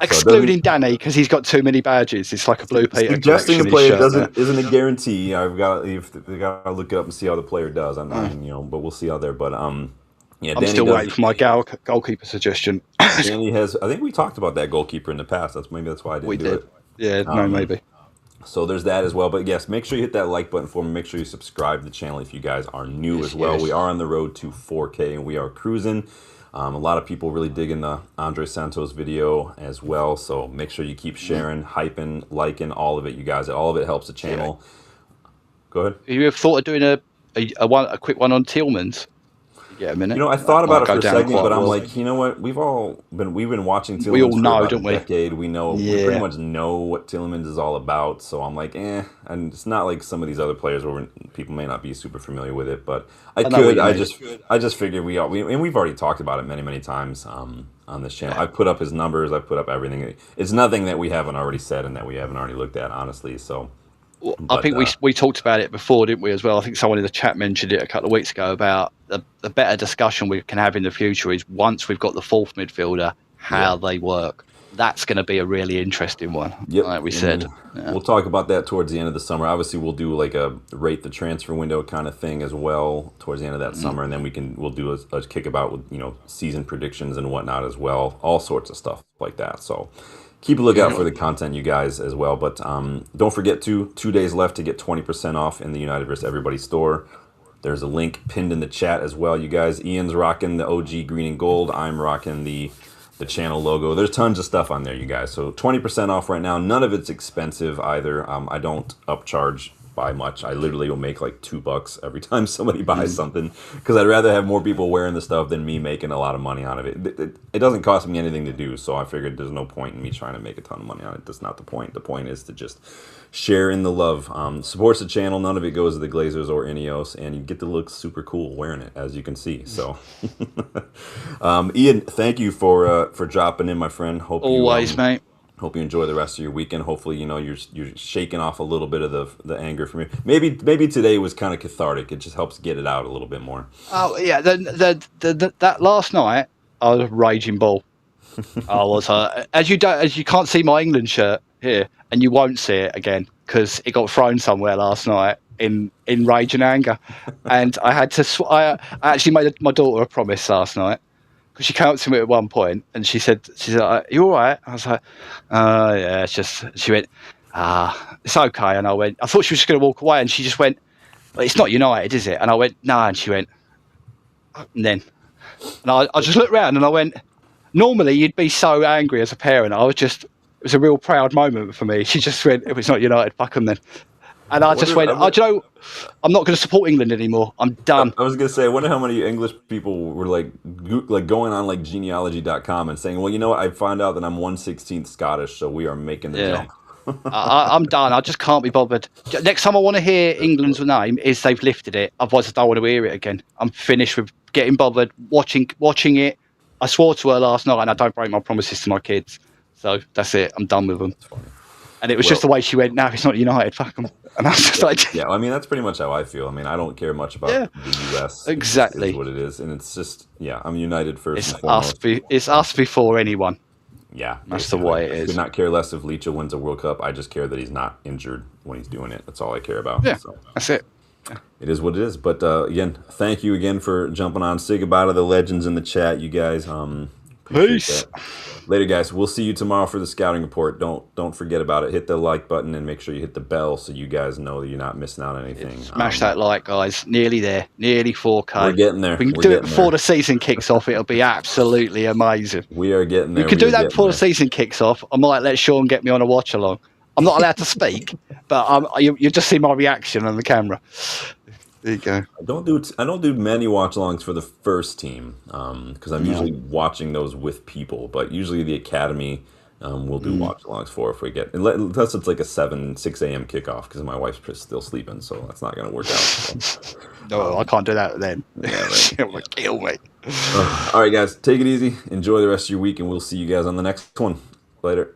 Excluding Danny, because he's got too many badges. It's like a Blue Peter. Suggesting a player isn't a guarantee. I've got to look it up and see how the player does. I'm not, but we'll see how they're. But yeah, I'm still waiting for my goalkeeper suggestion. Danny has. I think we talked about that goalkeeper in the past. That's why I didn't do it. Yeah, maybe. So there's that as well. But yes, make sure you hit that like button for me. Make sure you subscribe to the channel if you guys are new as well. Yes. We are on the road to 4K and we are cruising. A lot of people really digging the Andre Santos video as well. So make sure you keep sharing, hyping, liking, all of it, you guys. All of it helps the channel. Yeah. Go ahead. Have you ever thought of doing a quick one on Tielemans? Yeah, a minute. I thought about it for a second, but I'm like, you know what? We've been watching Tielemans we all know, for about don't we? A decade. We pretty much know what Tielemans is all about. So I'm like, and it's not like some of these other players where people may not be super familiar with it, but I just figured and we've already talked about it many times on this channel. I put up his numbers, I put up everything. It's nothing that we haven't already said and that we haven't already looked at, honestly. So. Well, I think we talked about it before, didn't we, as well? I think someone in the chat mentioned it a couple of weeks ago about the better discussion we can have in the future is once we've got the fourth midfielder, how they work. That's going to be a really interesting one, like we said. We'll talk about that towards the end of the summer. Obviously, we'll do like a rate the transfer window kind of thing as well towards the end of that summer, and then we'll do a kickabout with season predictions and whatnot as well, all sorts of stuff like that. So. Keep a lookout for the content, you guys, as well. But don't forget 2 days left to get 20% off in the United vs. Everybody store. There's a link pinned in the chat as well, you guys. Ian's rocking the OG green and gold. I'm rocking the channel logo. There's tons of stuff on there, you guys. So 20% off right now. None of it's expensive either. I don't upcharge by much. I literally will make like $2 every time somebody buys something, because I'd rather have more people wearing the stuff than me making a lot of money out of it. It doesn't cost me anything to do, so I figured there's no point in me trying to make a ton of money on it. That's not the point. The point is to just share in the love. Supports the channel. None of it goes to the Glazers or Ineos, and you get to look super cool wearing it, as you can see. So Ian, thank you for dropping in, my friend. Always, mate. Hope you enjoy the rest of your weekend. Hopefully, you're shaking off a little bit of the anger from you. Maybe today was kind of cathartic. It just helps get it out a little bit more. Oh yeah, that last night I was raging ball. I was as you can't see my England shirt here, and you won't see it again because it got thrown somewhere last night in rage and anger, and I had to. I actually made my daughter a promise last night. Because she came up to me at one point and she said, "You all right?" I was like, yeah, it's just." She went, "It's okay." And I thought she was just going to walk away, and she just went, "Well, it's not United, is it?" And I went, "No." And she went, and I just looked around and I went, normally you'd be so angry as a parent. It was a real proud moment for me. She just went, "If it's not United, fuck them then." And I just went, I'm not going to support England anymore. I'm done. I was going to say, I wonder how many English people were like going on like genealogy.com and saying, well, you know what? I found out that I'm 1/16 Scottish, so we are making the jump. I'm done. I just can't be bothered. Next time I want to hear England's name is they've lifted it. Otherwise, I don't want to hear it again. I'm finished with getting bothered, watching it. I swore to her last night and I don't break my promises to my kids. So that's it. I'm done with them. And it was just the way she went, no, it's not United, fuck them. And I was just like... Yeah, I mean, that's pretty much how I feel. I mean, I don't care much about the US. Exactly. It's what it is. And it's just, I'm United first and foremost. It's us before anyone. Yeah. That's the way it is. I could not care less if Licha wins a World Cup. I just care that he's not injured when he's doing it. That's all I care about. Yeah, that's it. It is what it is. But again, thank you again for jumping on. Say goodbye to the legends in the chat, you guys. Peace. Later, guys. We'll see you tomorrow for the scouting report. Don't forget about it. Hit the like button and make sure you hit the bell so you guys know that you're not missing out on anything. Smash that like, guys. Nearly there. Nearly 4K. We're getting there. We can do it before the season kicks off. It'll be absolutely amazing. We are getting there. We could do that before the season kicks off. I might let Sean get me on a watch along. I'm not allowed to speak, but you just see my reaction on the camera. There you go. I don't do many watch-alongs for the first team because I'm usually watching those with people. But usually the academy we'll do watch-alongs for if we get, unless it's like a 6 a.m. kickoff because my wife's still sleeping, so that's not going to work out. So. No, I can't do that then. Yeah, right. She'll kill me. All right, guys, take it easy. Enjoy the rest of your week, and we'll see you guys on the next one. Later.